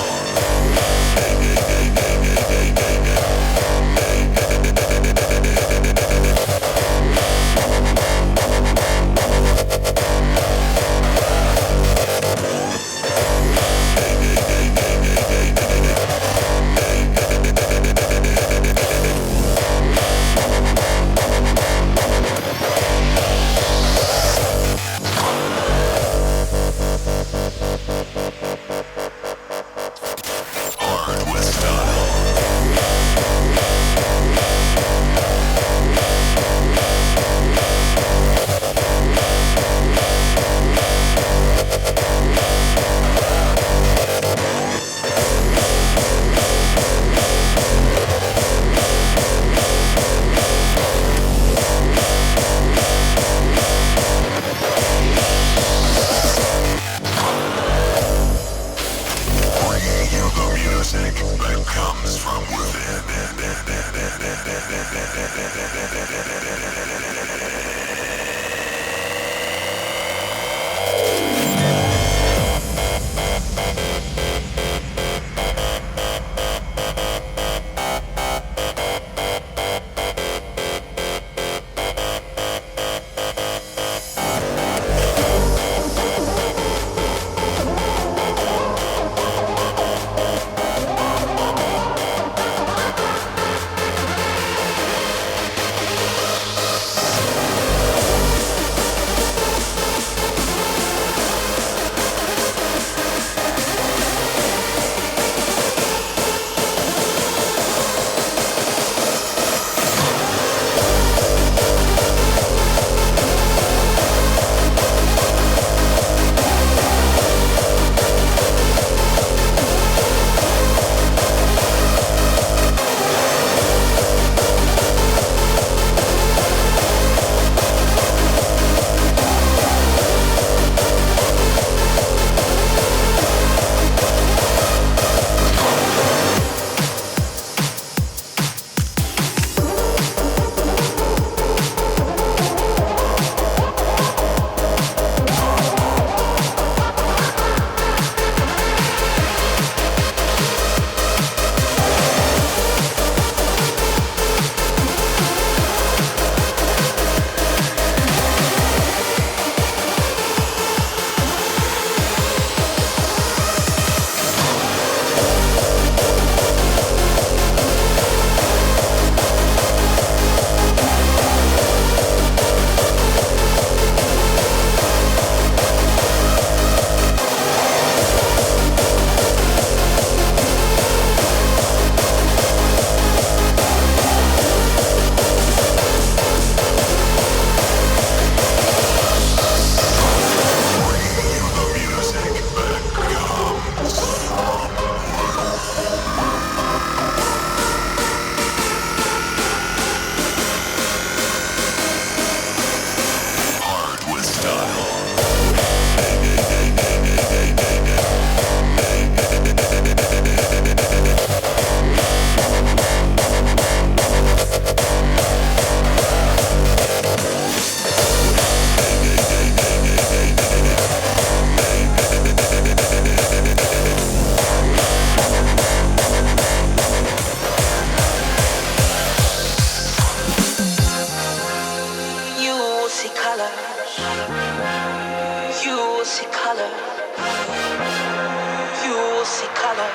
You will see color.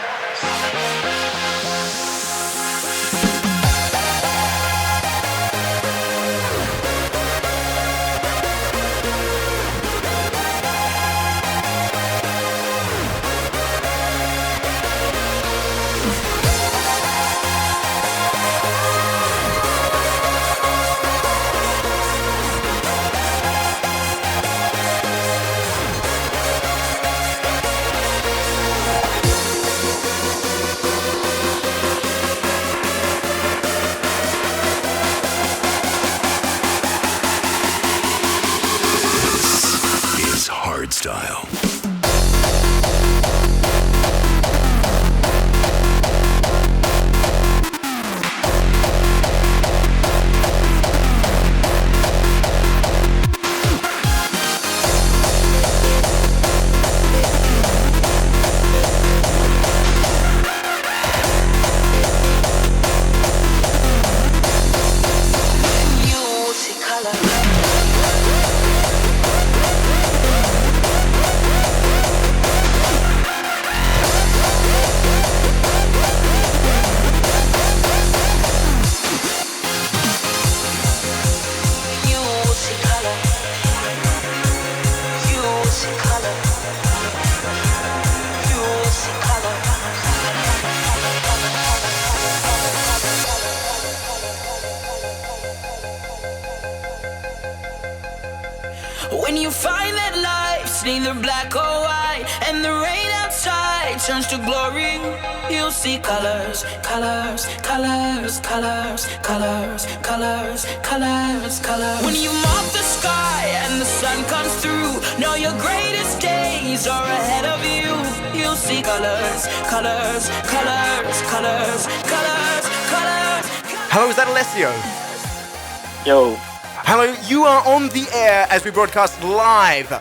Is hardstyle. You will see color. You will see color. You will see color. You will see color. When you find that life's neither black or white, and the rain outside turns to glory, you'll see colors, colors, colors, colors, colors, colors, colors, colors. When you mop the sky and the sun comes through, know your greatest days are ahead of you. You'll see colors, colors, colors, colors, colors, colors. Hello, is that Alessio? Yo. Hello, you are on the air as we broadcast live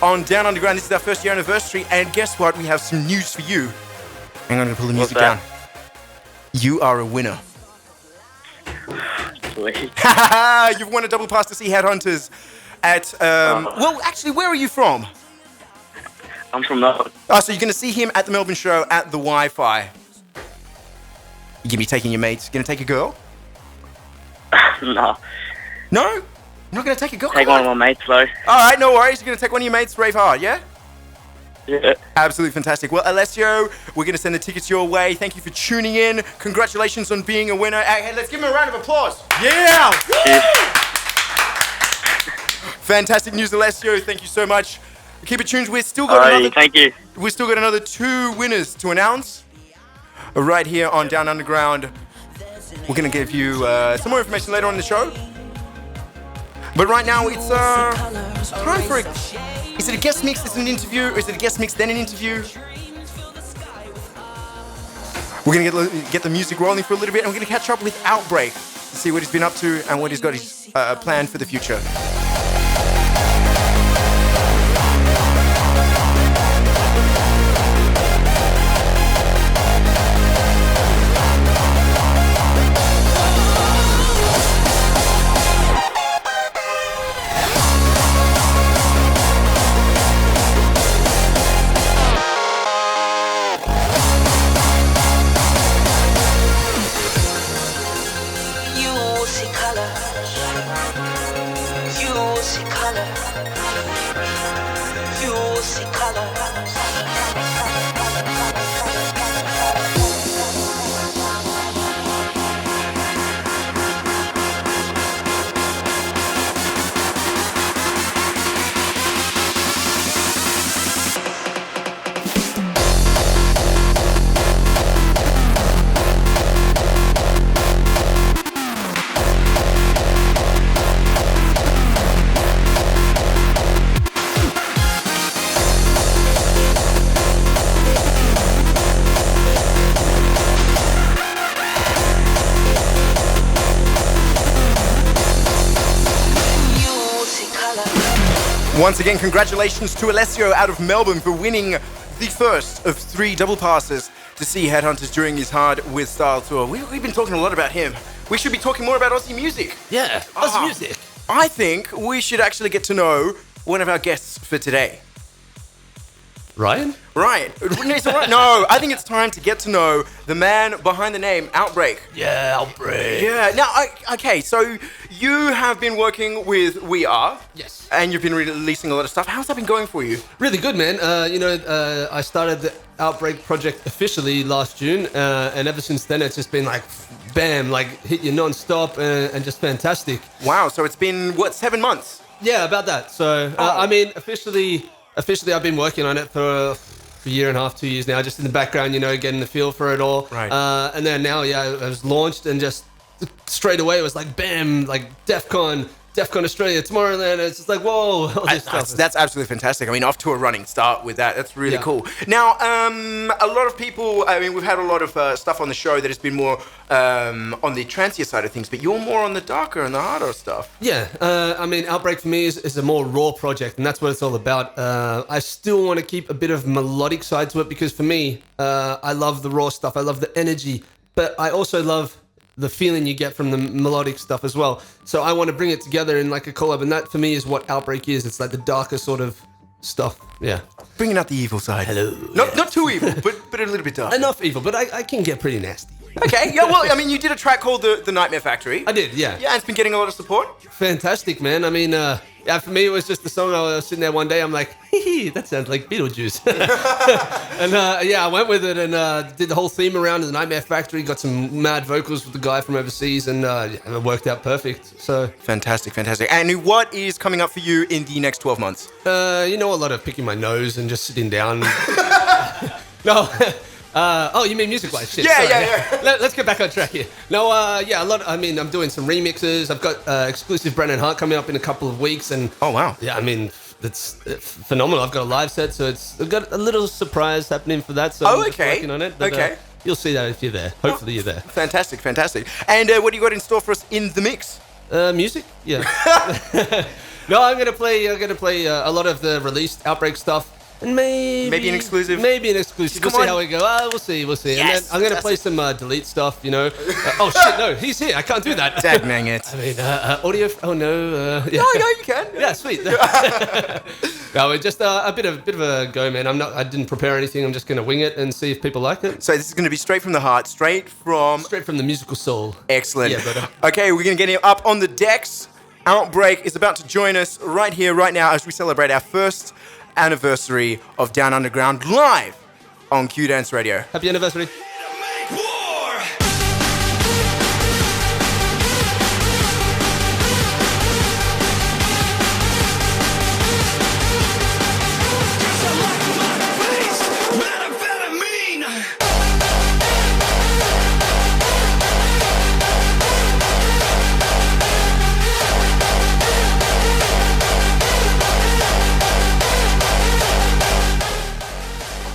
on Down Underground. This is our first year anniversary, and guess what? We have some news for you. Hang on, I'm going to pull the music down. You are a winner. Sweet. You've won a double pass to see Headhunterz at, well, actually, where are you from? I'm from Melbourne. Oh, so you're going to see him at the Melbourne show at the Wi-Fi. You going to be taking your mates? Going to take a girl? No. No? You're not going to take a girl? Take one of my mates, though. All right, no worries. You're going to take one of your mates, rave hard, yeah? Yeah. Absolutely fantastic. Well, Alessio, we're going to send the tickets your way. Thank you for tuning in. Congratulations on being a winner. Hey, let's give him a round of applause. Yeah! Fantastic news, Alessio. Thank you so much. Keep it tuned. We've still got another. Thank you. We've still got another 2 winners to announce right here on Down Underground. We're going to give you some more information later on in the show. But right now, it's time for a... Is it a guest mix, is it an interview, or is it a guest mix, then an interview? We're going to get the music rolling for a little bit, and we're going to catch up with Outbreak to see what he's been up to and what he's got his planned for the future. Once again, congratulations to Alessio out of Melbourne for winning the first of 3 double passes to see Headhunterz during his Hard With Style tour. We've been talking a lot about him. We should be talking more about Aussie music. Yeah, Aussie music. I think we should actually get to know one of our guests for today. Ryan? Ryan. No, I think it's time to get to know the man behind the name, Outbreak. Yeah, Outbreak. Yeah. Now, okay, so you have been working with We Are. Yes. And you've been releasing a lot of stuff. How's that been going for you? Really good, man. I started the Outbreak project officially last June, and ever since then it's just been like, bam, like hit you non-stop and just fantastic. Wow, so it's been, 7 months? Yeah, about that. So, officially I've been working on it for a year and a half, 2 years now, just in the background, getting the feel for it all. Right. And then now, it was launched and just straight away it was like, bam, like DEF CON Australia, Tomorrowland. It's just like, whoa. All this stuff. That's absolutely fantastic. I mean, off to a running start with that. That's really cool. Now, a lot of people, we've had a lot of stuff on the show that has been more on the trancier side of things, but you're more on the darker and the harder stuff. Yeah. Outbreak for me is a more raw project, and that's what it's all about. I still want to keep a bit of melodic side to it because for me, I love the raw stuff. I love the energy, but I also love the feeling you get from the melodic stuff as well. So I want to bring it together in like a collab, and that for me is what Outbreak is. It's like the darker sort of stuff. Yeah. Bringing out the evil side. Hello. Not too evil, but a little bit dark. Enough evil, but I can get pretty nasty. Okay, yeah, well, you did a track called The Nightmare Factory. I did, yeah. Yeah, and it's been getting a lot of support. Fantastic, man. For me, it was just the song. I was sitting there one day, I'm like, hee, that sounds like Beetlejuice. And I went with it and did the whole theme around The Nightmare Factory, got some mad vocals with the guy from overseas, and it worked out perfect. So Fantastic. And what is coming up for you in the next 12 months? A lot of picking my nose and just sitting down. No. You mean music-wise? Shit, yeah. Let's get back on track here. No, a lot. I'm doing some remixes. I've got exclusive Brennan coming up in a couple of weeks, and oh wow, yeah, it's phenomenal. I've got a live set, so I've got a little surprise happening for that. So I'm just working on it. But, okay. You'll see that if you're there. Hopefully you're there. Fantastic. And what do you got in store for us in the mix? Music, yeah. No, I'm gonna play a lot of the released Outbreak stuff. And maybe an exclusive. We'll see how we go. We'll see. Yes, and then I'm going to play some Delete stuff, oh, shit, no, he's here. I can't do that. Dag dang it. Audio... Oh, no. Yeah. No, you can. Yeah, sweet. No, just a bit of a go, man. I didn't prepare anything. I'm just going to wing it and see if people like it. So this is going to be straight from the heart, straight from the musical soul. Excellent. Yeah, brother. Okay, we're going to get him up on the decks. Outbreak is about to join us right here, right now, as we celebrate our first anniversary of Down Underground live on Q-danceRadio. Happy anniversary.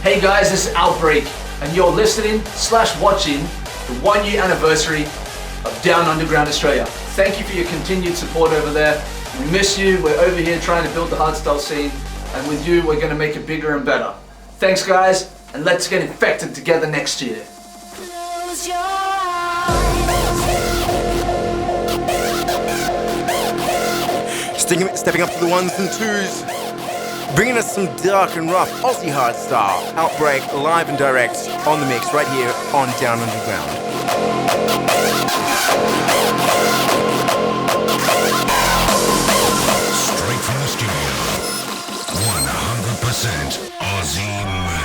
Hey guys, this is Outbreak, and you're listening/watching the 1 year anniversary of Down Underground Australia. Thank you for your continued support over there. We miss you. We're over here trying to build the hardstyle scene, and with you, we're going to make it bigger and better. Thanks guys, and let's get infected together next year. Close your eyes. Stepping up to the ones and twos. Bringing us some dark and rough Aussie hardstyle. Outbreak live and direct on the mix right here on Down Underground. Straight from the studio, 100% Aussie made.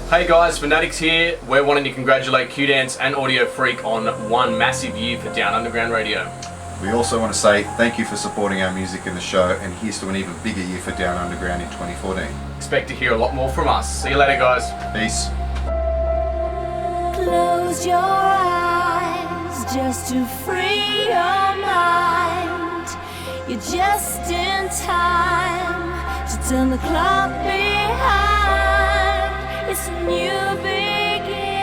Hey guys, Vthekid here. We're wanting to congratulate Q-Dance and Audiofreq on one massive year for Down Underground Radio. We also want to say thank you for supporting our music in the show, and here's to an even bigger year for Down Underground in 2014. Expect to hear a lot more from us. See you later guys. Peace. Close your eyes just to free your mind. You're just in time to turn the clock behind. It's a new beginning.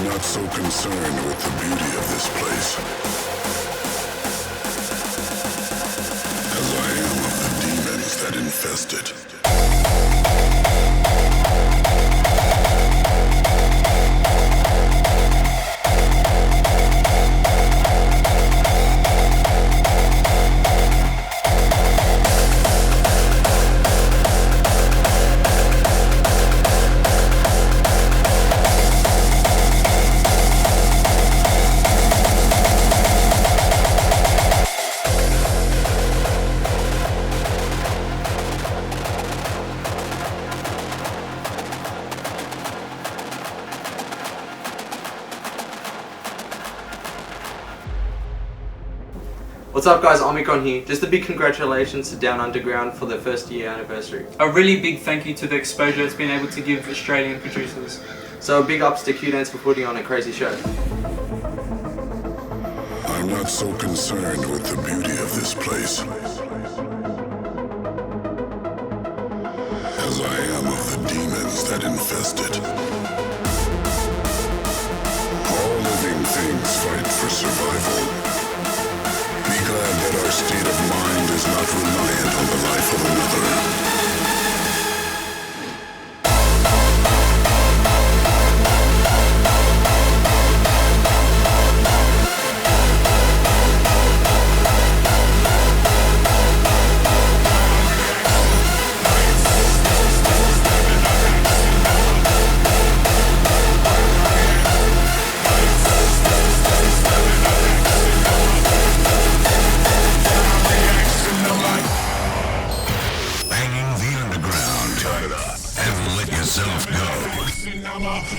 I'm not so concerned with the beauty of this place as I am of the demons that infest it. What's up guys, Omicron here. Just a big congratulations to Down Underground for their first year anniversary. A really big thank you to the exposure it's been able to give Australian producers. So big ups to Q-Dance for putting on a crazy show. I'm not so concerned with the beauty of this place as I am of the demons that infest it. All living things fight for survival. Be glad that our state of mind is not reliant on the life of another.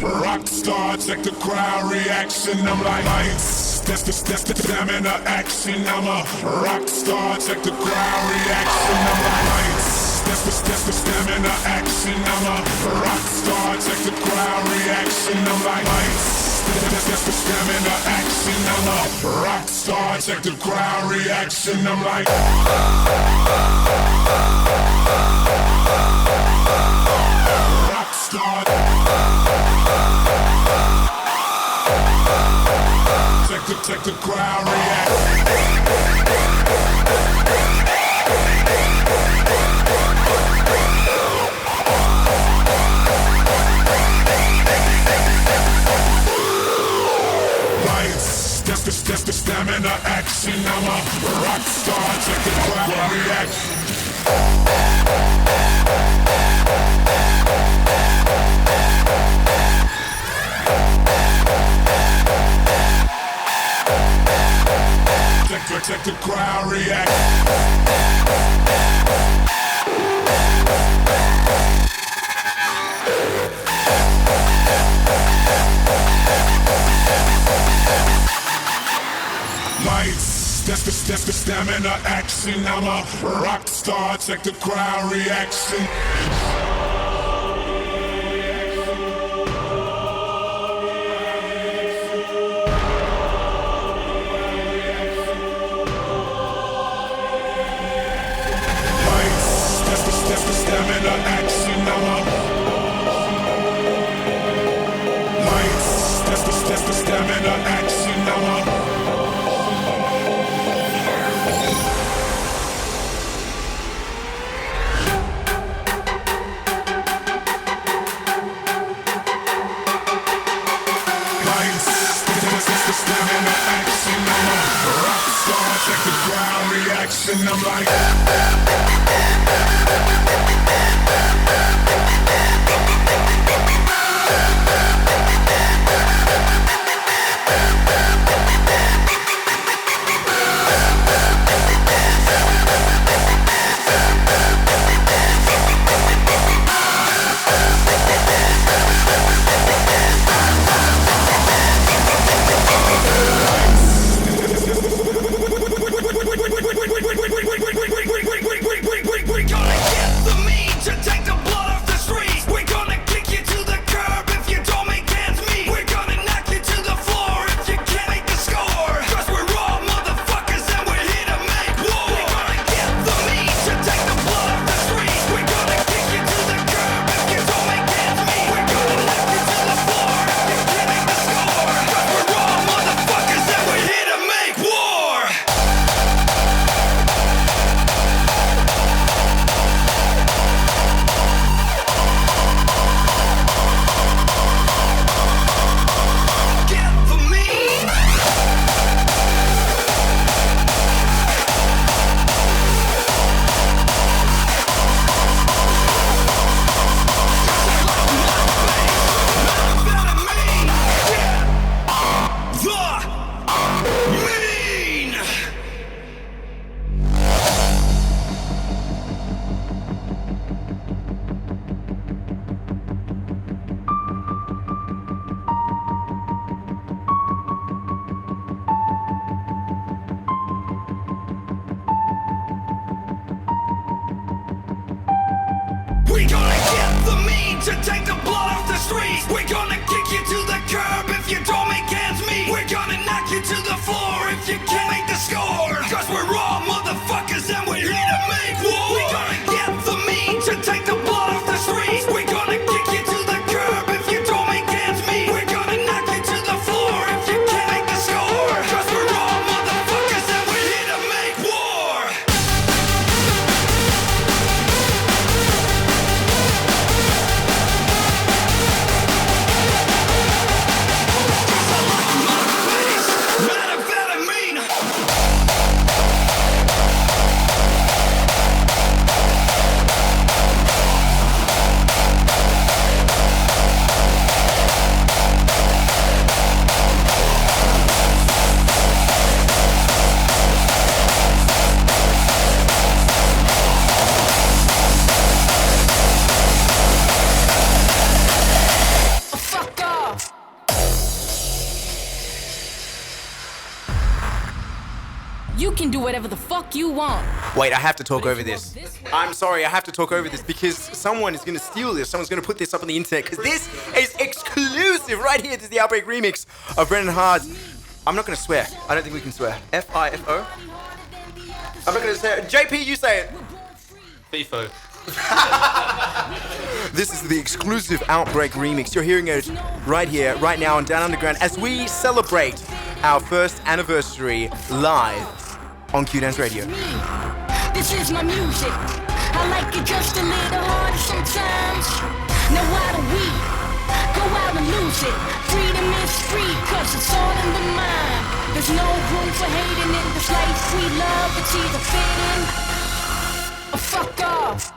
Rockstar, check the crowd reaction. I'm like lights, that's the stamina action. I'm a rockstar, check the crowd reaction. I'm like lights, that's the stamina action. I'm a rockstar, check the crowd reaction. I'm like lights, that's the stamina action. I'm a rockstar, check the crowd reaction. I'm like rockstar. Check the crowd react. Lights, that's the stamina action. I'm a rock star. Check the crowd react. Check the crowd react. Lights, that's the stamina action. I'm a rock star. Check the crowd reaction. Stamina action, I'm a lights, that's the stamina action, I'm a lights, that's the stamina action, I'm a rock star, check the crowd reaction, I'm like to take the blood off the streets. We're gonna kick you to the curb if you don't make ends meet. We're gonna knock you to the floor if you can't make the score. Cause we're raw motherfuckers and we're here to make war. We're gonna get the mean to take the blood off the streets. We're gonna kick you to the curb if you don't make ends meet. We're gonna knock you to the floor if you can't make the score. Cause we're raw motherfuckers and we're here to make war. You can do whatever the fuck you want. Wait, I have to talk over this. I'm sorry, I have to talk over this because someone is going to steal this. Someone's going to put this up on the internet because this is exclusive right here. This is the Outbreak remix of Brennan Hard's. I'm not going to swear. I don't think we can swear. F-I-F-O? I'm not going to say it. JP, you say it. FIFO. This is the exclusive Outbreak remix. You're hearing it right here, right now on Down Underground as we celebrate our first anniversary live on Q-danceRadio. This is my music. I like it just a little harder sometimes. Now why don't we go out and lose it? Freedom is free, cause it's all in the mind. There's no room for hating in this life we love. It's either fit in or fuck off.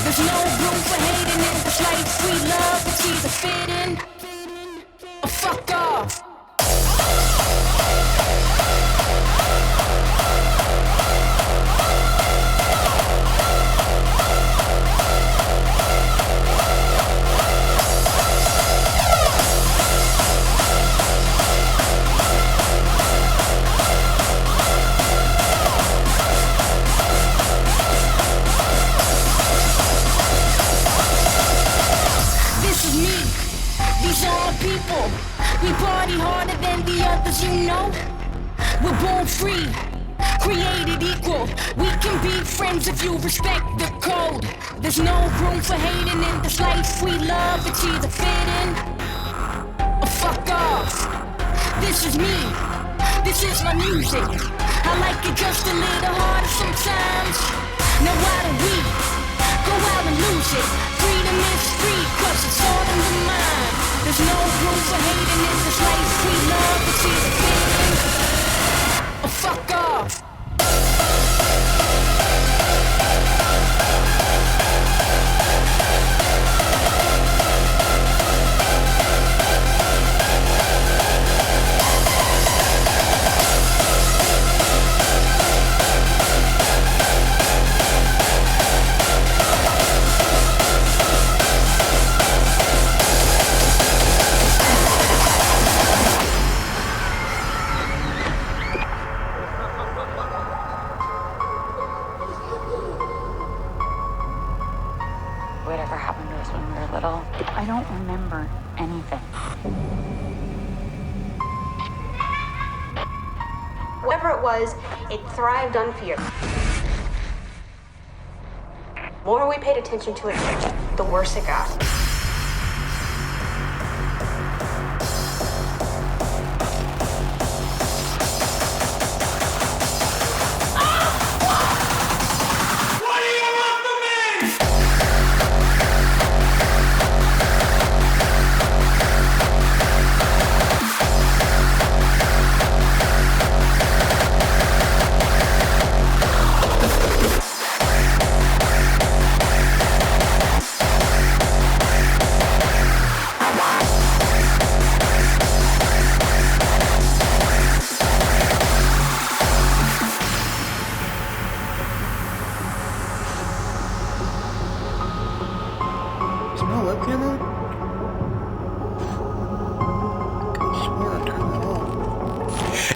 There's no room for hating in this life we love. It's either fit in or fuck off. People, we party harder than the others, you know. We're born free, created equal. We can be friends if you respect the code. There's no room for hating in this life we love. It's either fit in or fuck off. This is me, this is my music. I like it just a little harder sometimes. Now why don't we go out and lose it? Freedom is free, cause it's all in the mind. There's no room for hating in this life we love. It's either fit in or fuck off. I don't remember anything. Whatever it was, it thrived on fear. The more we paid attention to it, the worse it got.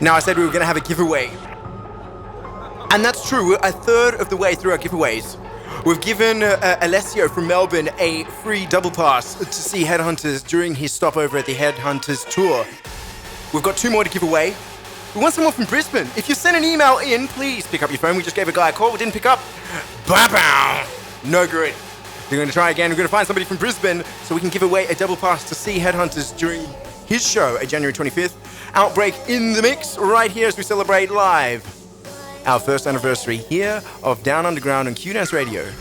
Now, I said we were going to have a giveaway. And that's true. We're a third of the way through our giveaways. We've given Alessio from Melbourne a free double pass to see Headhunterz during his stopover at the Headhunterz tour. We've got 2 more to give away. We want someone from Brisbane. If you send an email in, please pick up your phone. We just gave a guy a call. We didn't pick up. Bah-bow. No good. We're going to try again. We're going to find somebody from Brisbane so we can give away a double pass to see Headhunterz during his show at January 25th. Outbreak in the mix right here as we celebrate live our first anniversary here of Down Underground on Q-danceRadio.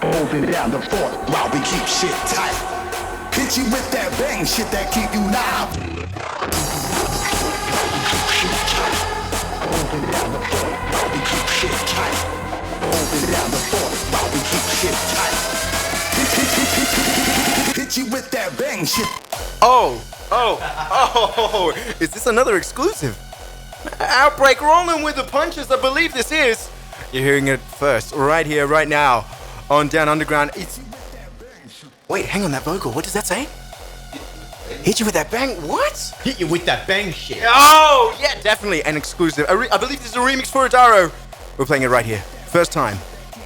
Holding down the fort while we keep shit tight. Hit you with that bang shit that keep you live. Holding down the fort while we keep shit tight. Holding down the fort while we keep shit tight. Hit you with that bang shit. Oh, is this another exclusive? Outbreak rolling with the punches, I believe this is. You're hearing it first, right here, right now, on Down Underground. Wait, hang on, that vocal, what does that say? Hit you with that bang, what? Hit you with that bang shit. Oh, yeah, definitely an exclusive. I believe this is a remix for R.E.V.O.L.U.T.I.O.N. We're playing it right here, first time,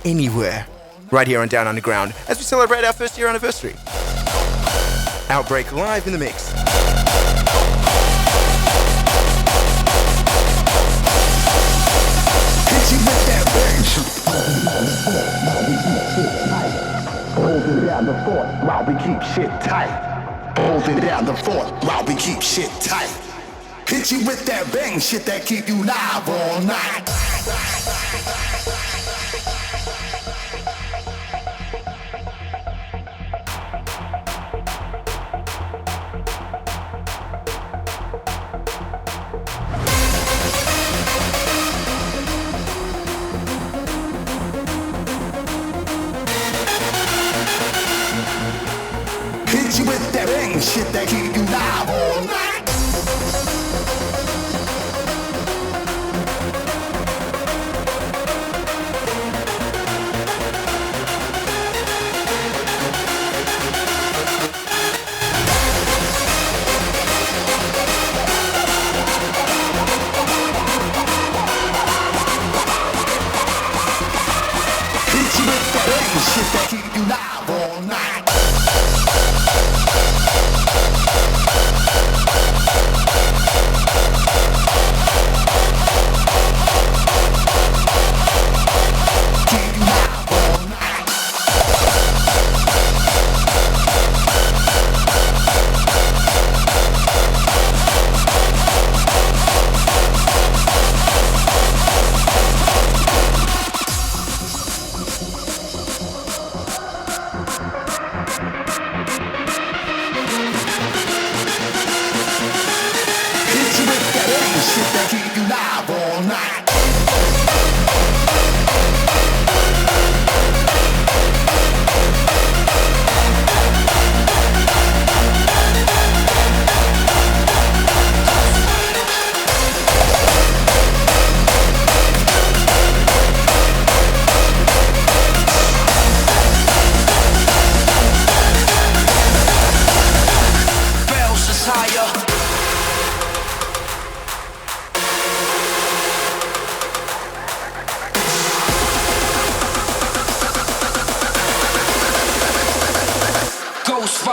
anywhere, right here on Down Underground, as we celebrate our first year anniversary. Outbreak live in the mix. Hit you with that bang shit. Holding down the fort while we keep shit tight. Holding down the fort while we keep shit tight. Hit you with that bang shit that keep you live all night. Hit you with that bang shit that keep you live all night.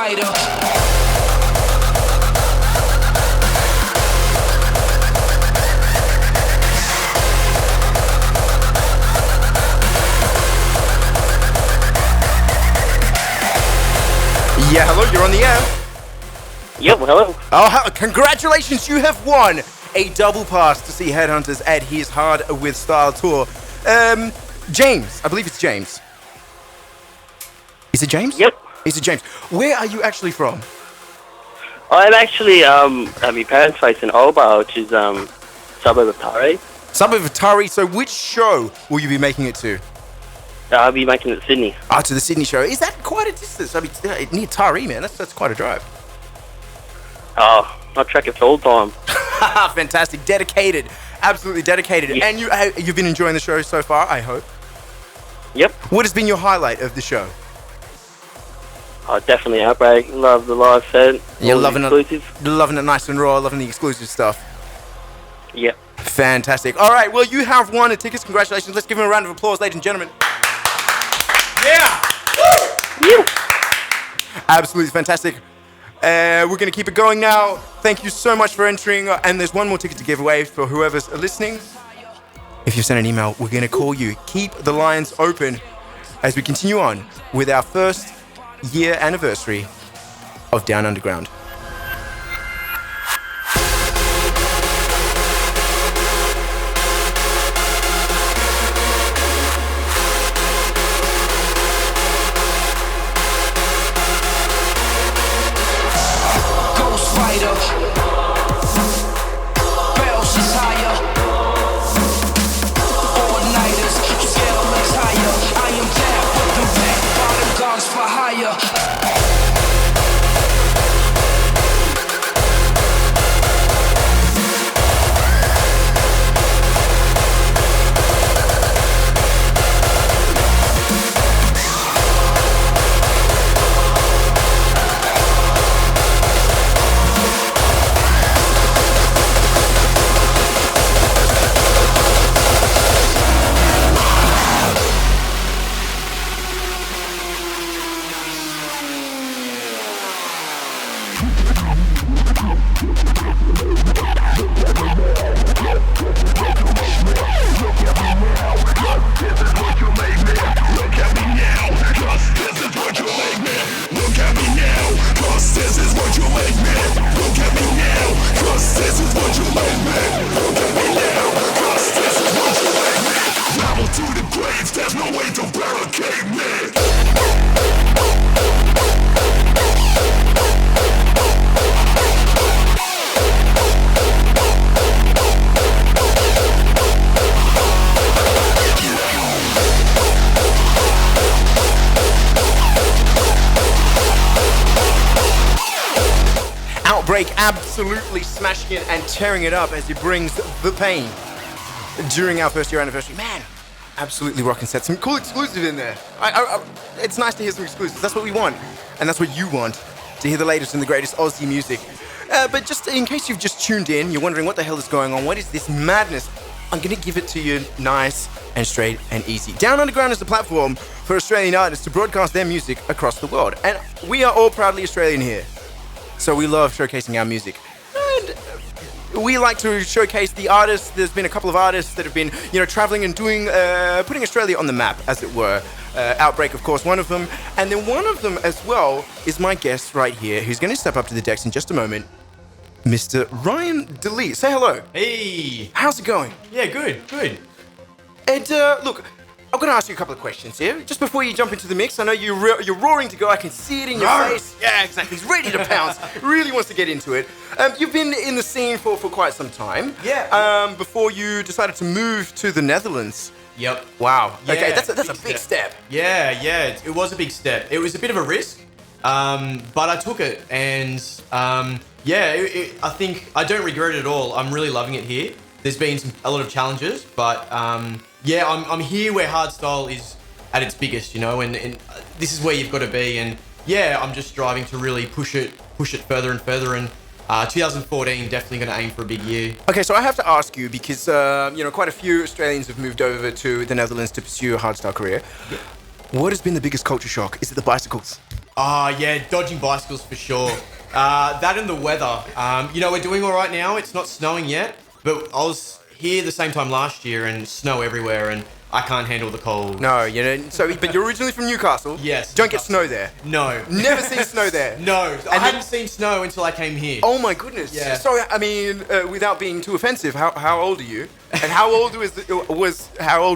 Ghostfighter. Yeah, hello, you're on the air. Yep, hello. Oh, congratulations, you have won a double pass to see Headhunterz at his Hard With Style tour. James, I believe it's James. Is it James? Yep. Is it James? Where are you actually from? I'm actually at my parents' place in Olba, which is suburb of Tari. Suburb of Tari. So which show will you be making it to? I'll be making it to Sydney. Ah, to the Sydney show. Is that quite a distance? I mean, near Tari, man. That's quite a drive. Oh, I track it all the time. Fantastic. Dedicated. Absolutely dedicated. Yeah. And you've been enjoying the show so far, I hope? Yep. What has been your highlight of the show? Oh, definitely Outbreak. Love the live set. You're loving it nice and raw, loving the exclusive stuff. Yep. Fantastic. All right, well, you have won the tickets. Congratulations. Let's give him a round of applause, ladies and gentlemen. Yeah! Yeah. Absolutely fantastic. We're going to keep it going now. Thank you so much for entering. And there's one more ticket to give away for whoever's listening. If you send an email, we're going to call you. Keep the lines open as we continue on with our first year anniversary of Down Underground. Outbreak absolutely smashing it and tearing it up as he brings the pain during our first year anniversary. Man, absolutely rocking set. Some cool exclusive in there. It's nice to hear some exclusives. That's what we want. And that's what you want, to hear the latest and the greatest Aussie music. But just in case you've just tuned in, you're wondering what the hell is going on, what is this madness? I'm going to give it to you nice and straight and easy. Down Underground is the platform for Australian artists to broadcast their music across the world. And we are all proudly Australian here. So we love showcasing our music. And we like to showcase the artists. There's been a couple of artists that have been, traveling and doing, putting Australia on the map, as it were. Outbreak, of course, one of them. And then one of them as well is my guest right here, who's going to step up to the decks in just a moment. Mr. Ryan Dillytek. Say hello. Hey. How's it going? Yeah, good. And look, I'm going to ask you a couple of questions here. Just before you jump into the mix, I know you're roaring to go. I can see it in your face. Yeah, exactly. He's ready to pounce. Really wants to get into it. You've been in the scene for quite some time. Yeah. Before you decided to move to the Netherlands. Yep. Wow. Yeah, okay, that's a big step. Yeah. It was a big step. It was a bit of a risk, but I took it, and I think I don't regret it at all. I'm really loving it here. There's been a lot of challenges, but I'm here where hardstyle is at its biggest, and this is where you've got to be. And I'm just striving to really push it further and further. And 2014 definitely going to aim for a big year. Okay, so I have to ask you because quite a few Australians have moved over to the Netherlands to pursue a hardstyle career. Yeah. What has been the biggest culture shock? Is it the bicycles? Yeah, dodging bicycles for sure. That and the weather. We're doing all right now. It's not snowing yet, but I was here the same time last year and snow everywhere, and I can't handle the cold. No, but you're originally from Newcastle. Yes. Don't get snow there. No. Never seen snow there. No, I hadn't seen snow until I came here. Oh my goodness. Yeah. So, without being too offensive, how old are you? And how old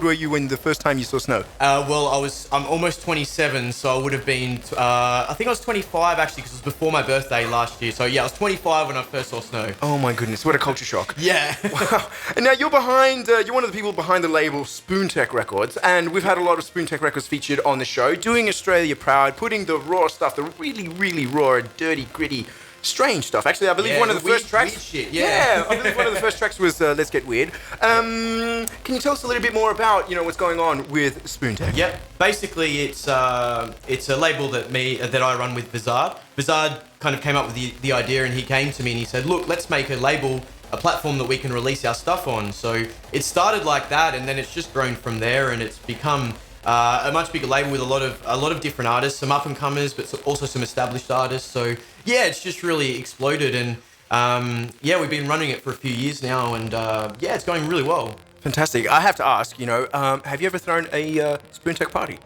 were you when the first time you saw snow? I'm almost 27, so I would have been, I think I was 25 actually, because it was before my birthday last year. So yeah, I was 25 when I first saw snow. Oh my goodness, what a culture shock. Yeah. Wow. And now you're one of the people behind the label Splinta Records, and we've had a lot of Splinta Records featured on the show, doing Australia proud, putting the raw stuff, the really, really raw, dirty, gritty, strange stuff. Actually, I believe one of the first tracks. Weird shit, yeah. I believe one of the first tracks was Let's Get Weird. Can you tell us a little bit more about what's going on with Splinta? Yep. Basically, it's a label that I run with Vthekid. Vthekid kind of came up with the idea, and he came to me and he said, "Look, let's make a label, a platform that we can release our stuff on." So it started like that, and then it's just grown from there, and it's become a much bigger label with a lot of different artists, some up and comers, but also some established artists. So yeah, it's just really exploded, and we've been running it for a few years now, and it's going really well. Fantastic. I have to ask, have you ever thrown a Splinta party?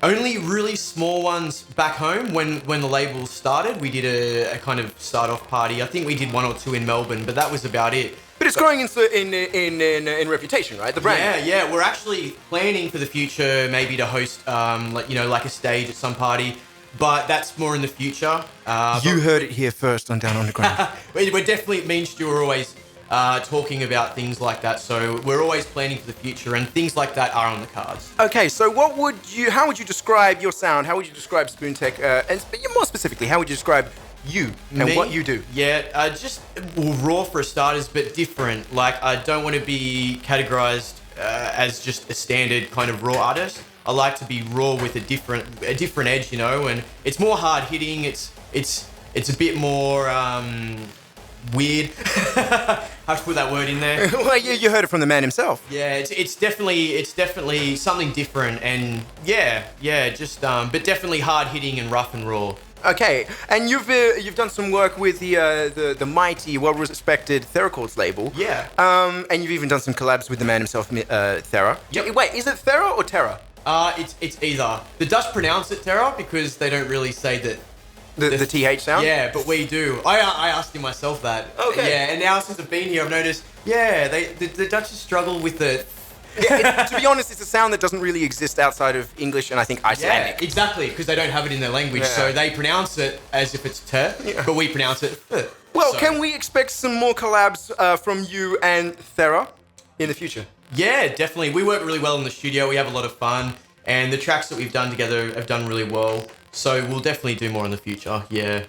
Only really small ones back home. When the label started, we did a kind of start-off party. I think we did 1 or 2 in Melbourne, but that was about it. But it's growing in reputation, right? The brand. Yeah. We're actually planning for the future, maybe to host like a stage at some party, but that's more in the future. You heard it here first on Down Underground. We're definitely, me and Stu are always talking about things like that, so we're always planning for the future, and things like that are on the cards. Okay, so how would you describe your sound? How would you describe Splinta? And more specifically, how would you describe you and what you do? Yeah, just raw for starters, but different. Like, I don't want to be categorized as just a standard kind of raw artist. I like to be raw with a different edge, and it's more hard hitting. It's a bit more weird. Have to put that word in there. Well, you heard it from the man himself. Yeah, it's definitely something different, and but definitely hard hitting and rough and raw. Okay, and you've done some work with the mighty, well-respected Vthekid label. Yeah. And you've even done some collabs with the man himself, Thera. Yep. Wait, is it Thera or Terra? It's either. The Dutch pronounce it Terra because they don't really say that. The TH sound? Yeah, but we do. I asked him myself that. Okay. Yeah, and now since I've been here, I've noticed, the Dutch struggle with the... To be honest, it's a sound that doesn't really exist outside of English and I think Icelandic. Yeah, exactly, because they don't have it in their language, so they pronounce it as if it's ter, but we pronounce it th. Well, can we expect some more collabs from you and Thera in the future? Yeah, definitely. We work really well in the studio. We have a lot of fun, and the tracks that we've done together have done really well. So we'll definitely do more in the future, yeah.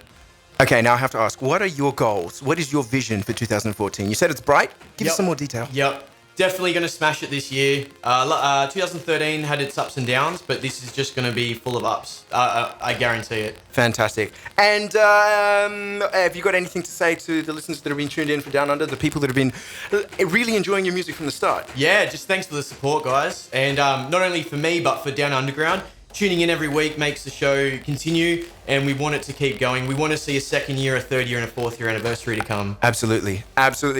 Okay, now I have to ask, what are your goals? What is your vision for 2014? You said it's bright. Give us some more detail. Yep. Definitely going to smash it this year. 2013 had its ups and downs, but this is just going to be full of ups. I guarantee it. Fantastic. And have you got anything to say to the listeners that have been tuned in for Down Under, the people that have been really enjoying your music from the start? Yeah, just thanks for the support, guys. And not only for me, but for Down Underground. Tuning in every week makes the show continue, and we want it to keep going. We want to see a 2nd year, a 3rd year, and a 4th year anniversary to come. Absolutely.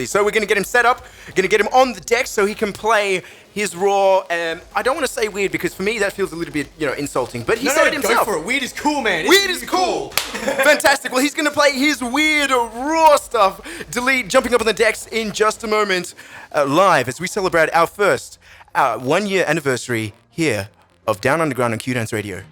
So we're going to get him set up, going to get him on the deck so he can play his raw. I don't want to say weird because for me that feels a little bit, insulting. But he said it himself. Go for it. Weird is cool, man. Weird is cool. Fantastic. Well, he's going to play his weird raw stuff. Delete jumping up on the decks in just a moment, live as we celebrate our first 1 year anniversary here of Down Underground on Q-danceRadio.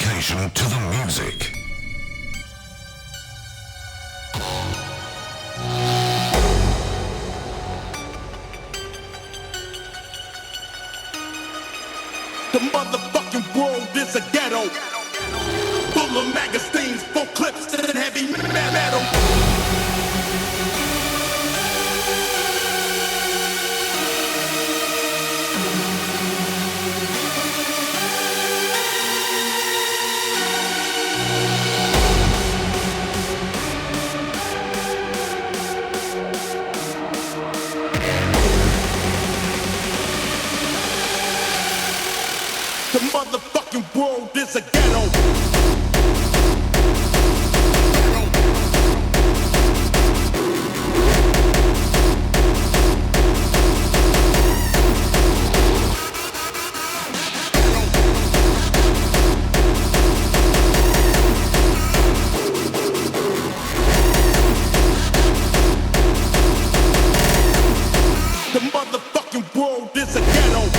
dedication to the music. The motherfucking world is a ghetto, full of magazines, full clips, and heavy metal. The motherfucking world is a ghetto. The motherfucking world is a ghetto.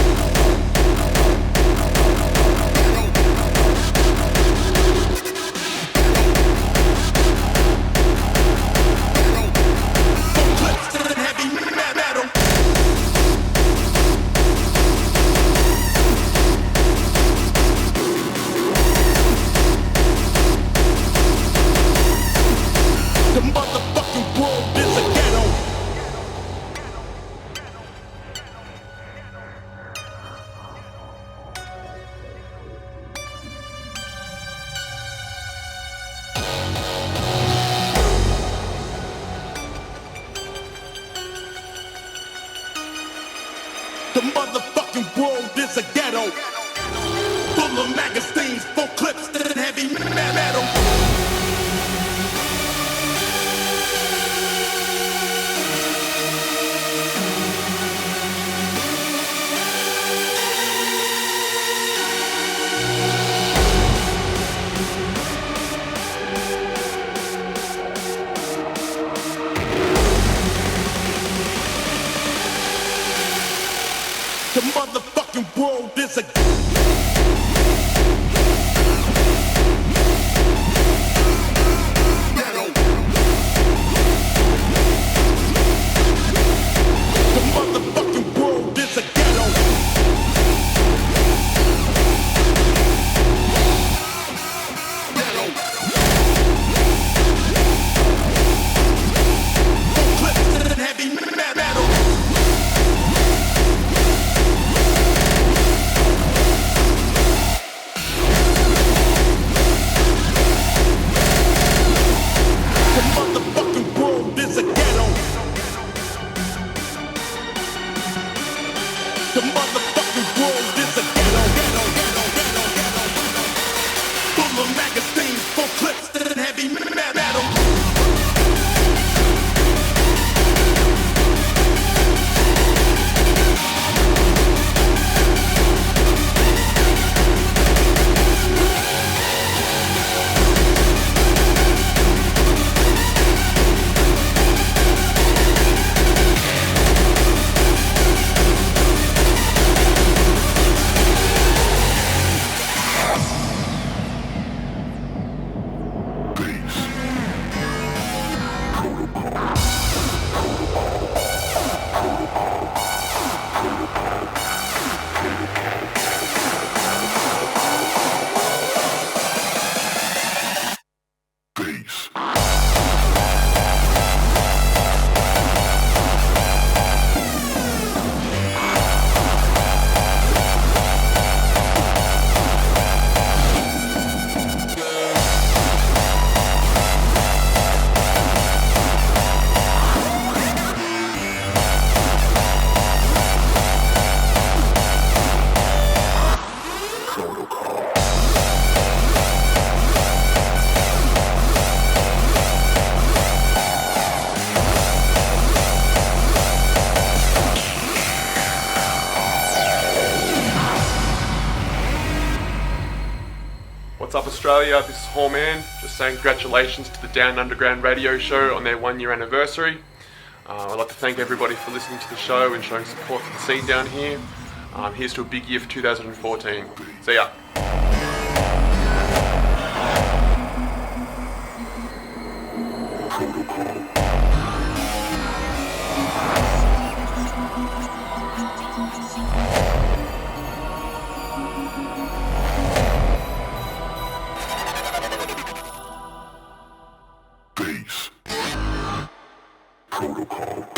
The motherfucking world is a ghetto, full of magazines, full clips, and heavy metal. The motherfucking world is a What's up, Australia? This is Hallman. Just saying congratulations to the Down Underground radio show on their 1 year anniversary. I'd like to thank everybody for listening to the show and showing support for the scene down here. Here's to a big year for 2014. See ya. Bass. Protocol.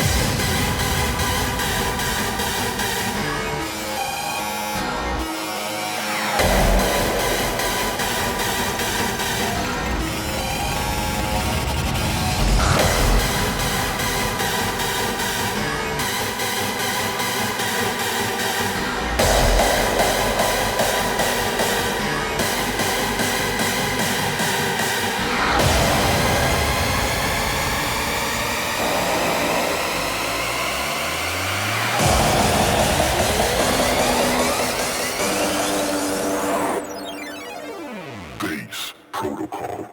Bass Protocol.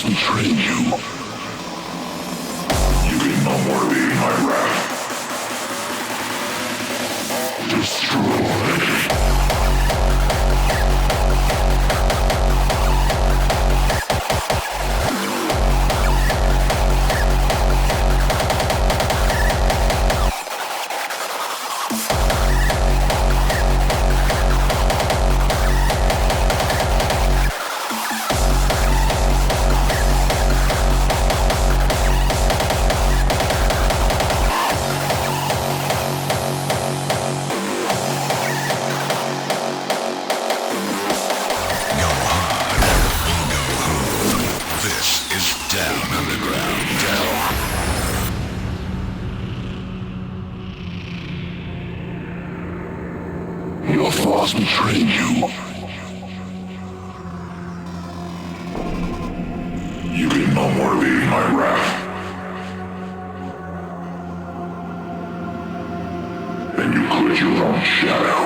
lost and trained you. You can no more be my wrath. Destroy. Your flaws betrayed you. You can no more be my wrath. And you quit your own shadow.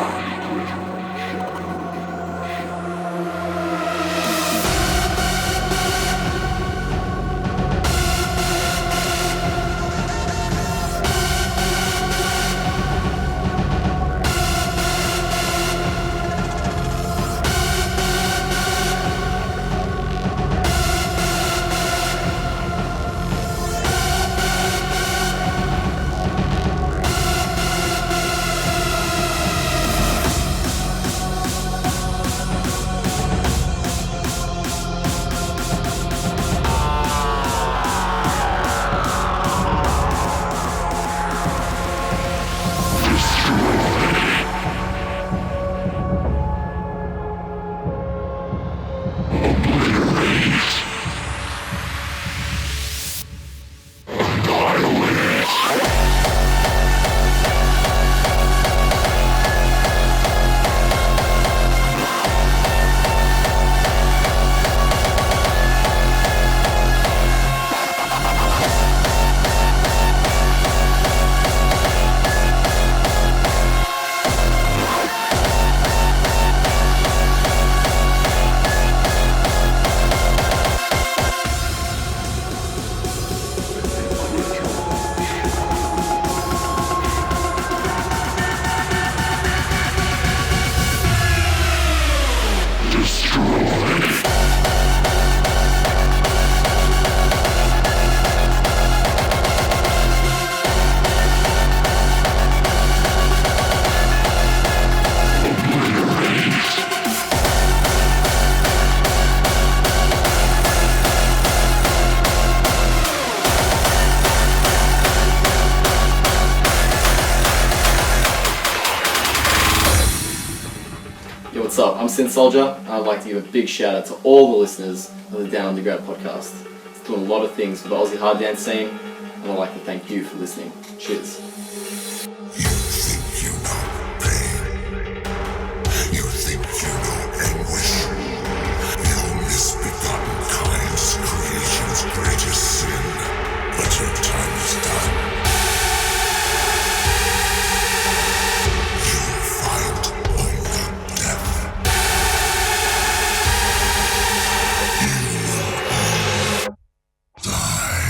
What's up? I'm Sin Soldier, and I'd like to give a big shout out to all the listeners of the Down Underground podcast. It's doing a lot of things for the Aussie hard dance scene, and I'd like to thank you for listening. Cheers. You think you know pain. You think you know anguish. Your misbegotten kind's creation's greatest sin. But your time is done. You find only death. You will all die.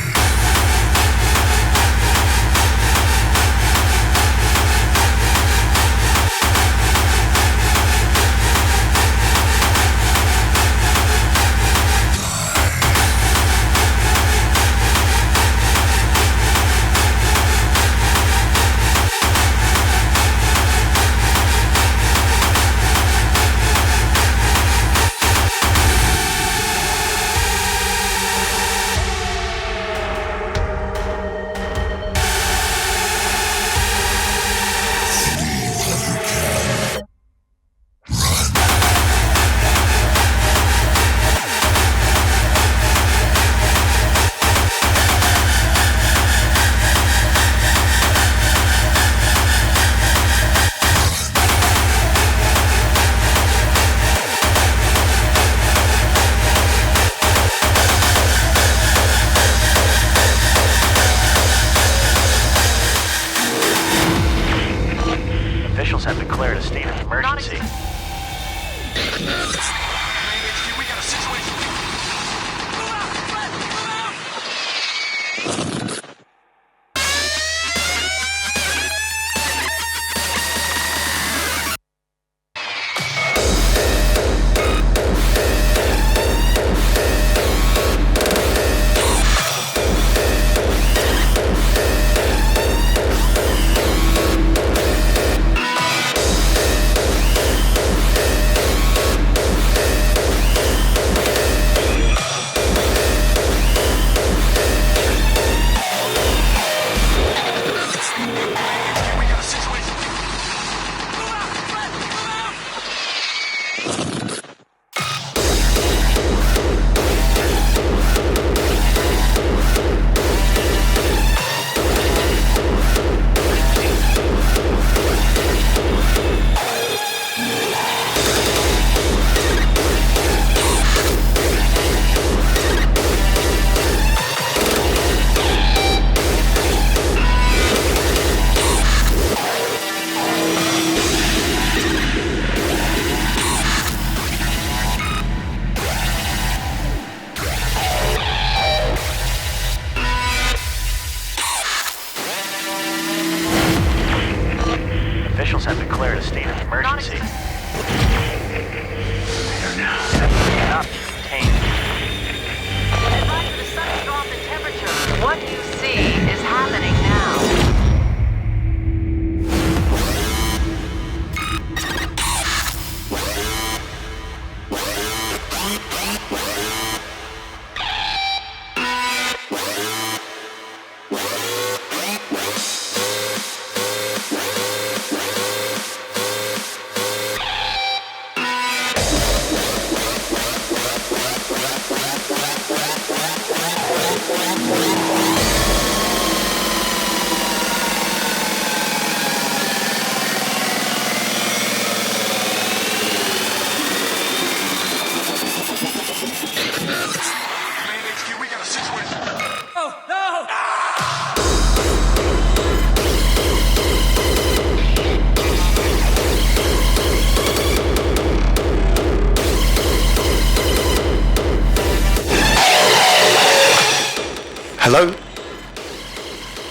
Hello?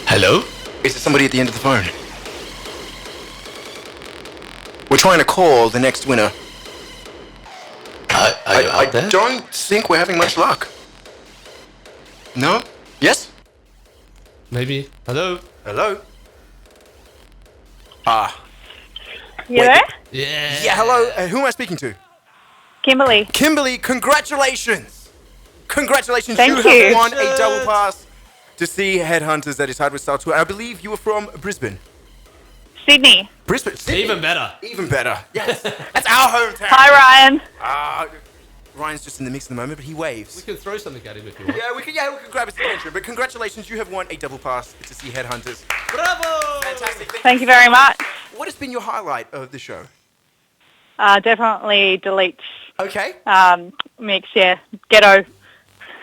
Hello? Is there somebody at the end of the phone? We're trying to call the next winner. I don't think we're having much luck. No? Yes? Maybe. Hello? Hello? You there? Yeah. Yeah, hello. Who am I speaking to? Kimberly. Kimberly, congratulations! Congratulations, Thank you you. have won a double pass to see Headhunterz at his Outbreak tour. I believe you were from Brisbane. Sydney. Brisbane? Sydney. Even better. Even better. Yes. That's our hometown. Hi, Ryan. Ryan's just in the mix at the moment, but he waves. We can throw something at him if you want. Yeah, we can grab his attention. But congratulations, you have won a double pass to see Headhunterz. Bravo! Fantastic. Thank you very much. What has been your highlight of the show? Definitely Delete's Okay. mix, yeah. Ghetto.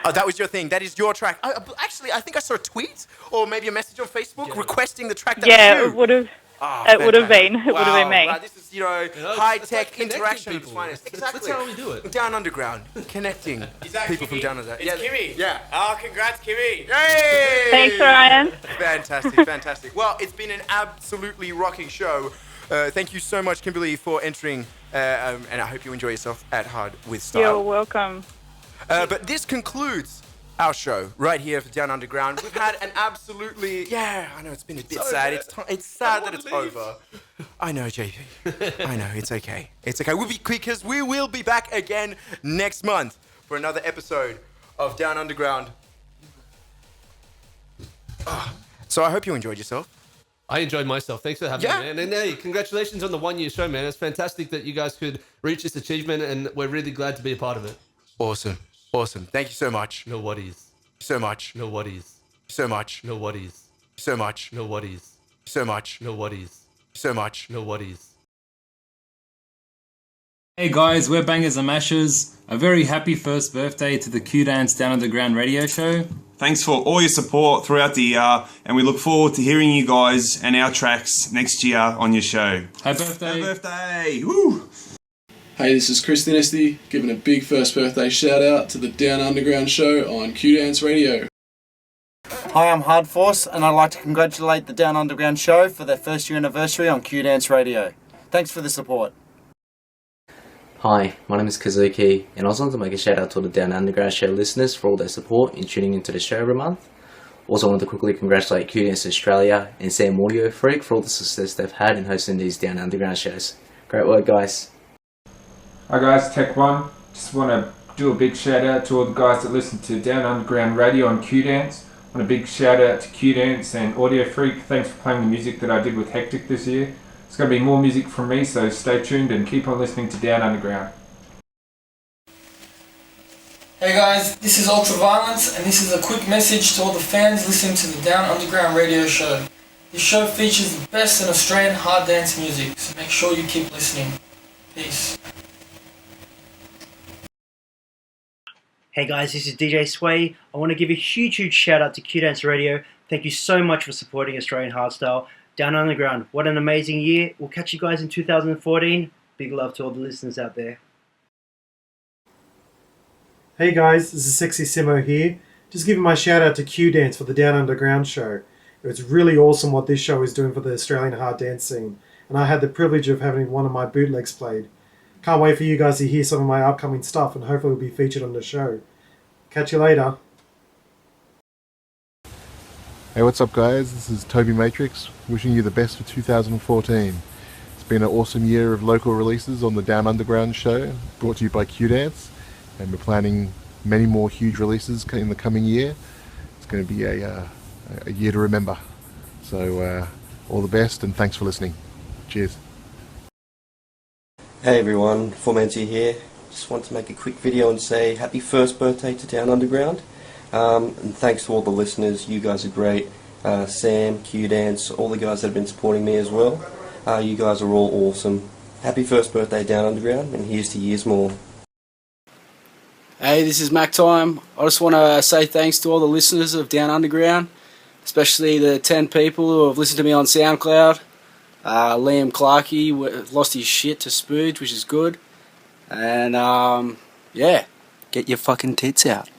Oh, that was your thing. That is your track. Actually, I think I saw a tweet or maybe a message on Facebook requesting the track. That Yeah, was it you. would have. Oh, It would have fantastic. been. It would have been me. Wow, this is, high-tech interaction. Exactly. That's how we do it. Down underground, connecting people from down under. It's Kimmy. Yeah. Oh, congrats, Kimmy. Yay! Thanks, Ryan. Fantastic, fantastic. Well, it's been an absolutely rocking show. Thank you so much, Kimberly, for entering, and I hope you enjoy yourself at Hard with Style. You're welcome. But this concludes our show right here for Down Underground. We've had an absolutely, I know it's been a bit sad. It's sad that it's over. I know, JP. I know, it's okay. It's okay. We'll be quick because we will be back again next month for another episode of Down Underground. So I hope you enjoyed yourself. I enjoyed myself. Thanks for having me, man. And hey, congratulations on the 1 year show, man. It's fantastic that you guys could reach this achievement, and we're really glad to be a part of it. Awesome. Awesome. Thank you so much. No worries. So much. No worries. So much. No worries. So much. No worries. So much. No worries. So much. No worries. Hey guys, we're Bangers and Mashers. A very happy first birthday to the Q-Dance Down Underground radio show. Thanks for all your support throughout the year, and we look forward to hearing you guys and our tracks next year on your show. Happy birthday! Happy birthday! Woo! Hey, this is Chris Dinesty, giving a big first birthday shout out to the Down Underground show on Q-danceRadio. Hi, I'm Hard Force, and I'd like to congratulate the Down Underground show for their first year anniversary on Q-danceRadio. Thanks for the support. Hi, my name is Kazuki, and I also want to make a shout out to all the Down Underground show listeners for all their support in tuning into the show every month. Also wanted to quickly congratulate Q-Dance Australia and Sam Audiofreq for all the success they've had in hosting these Down Underground shows. Great work, guys. Hi guys, Tech One. Just want to do a big shout out to all the guys that listen to Down Underground Radio on Q-Dance. Want a big shout out to Q-Dance and Audiofreq. Thanks for playing the music that I did with Hectic this year. There's going to be more music from me, so stay tuned and keep on listening to Down Underground. Hey guys, this is Ultraviolence, and this is a quick message to all the fans listening to the Down Underground radio show. This show features the best in Australian hard dance music, so make sure you keep listening. Peace. Hey guys, this is DJ Sway. I want to give a huge shout out to Q-danceRadio. Thank you so much for supporting Australian hardstyle. Down Underground, what an amazing year. We'll catch you guys in 2014. Big love to all the listeners out there. Hey guys, this is Sexy Simo here. Just giving my shout out to Q-Dance for the Down Underground show. It was really awesome what this show is doing for the Australian hard dance scene, and I had the privilege of having one of my bootlegs played. Can't wait for you guys to hear some of my upcoming stuff, and hopefully it'll be featured on the show. Catch you later. Hey, what's up guys? This is Toby Matrix, wishing you the best for 2014. It's been an awesome year of local releases on the Down Underground show, brought to you by Q-Dance, and we're planning many more huge releases in the coming year. It's going to be a year to remember. So all the best, and thanks for listening. Cheers. Hey everyone, Formanti here. Just want to make a quick video and say happy first birthday to Down Underground. And thanks to all the listeners, you guys are great. Sam, Q-Dance, all the guys that have been supporting me as well. You guys are all awesome. Happy first birthday Down Underground, and here's to years more. Hey, this is Mac Time. I just want to say thanks to all the listeners of Down Underground, especially the 10 people who have listened to me on SoundCloud. Liam Clarkey lost his shit to Spooge, which is good. And, yeah, get your fucking tits out.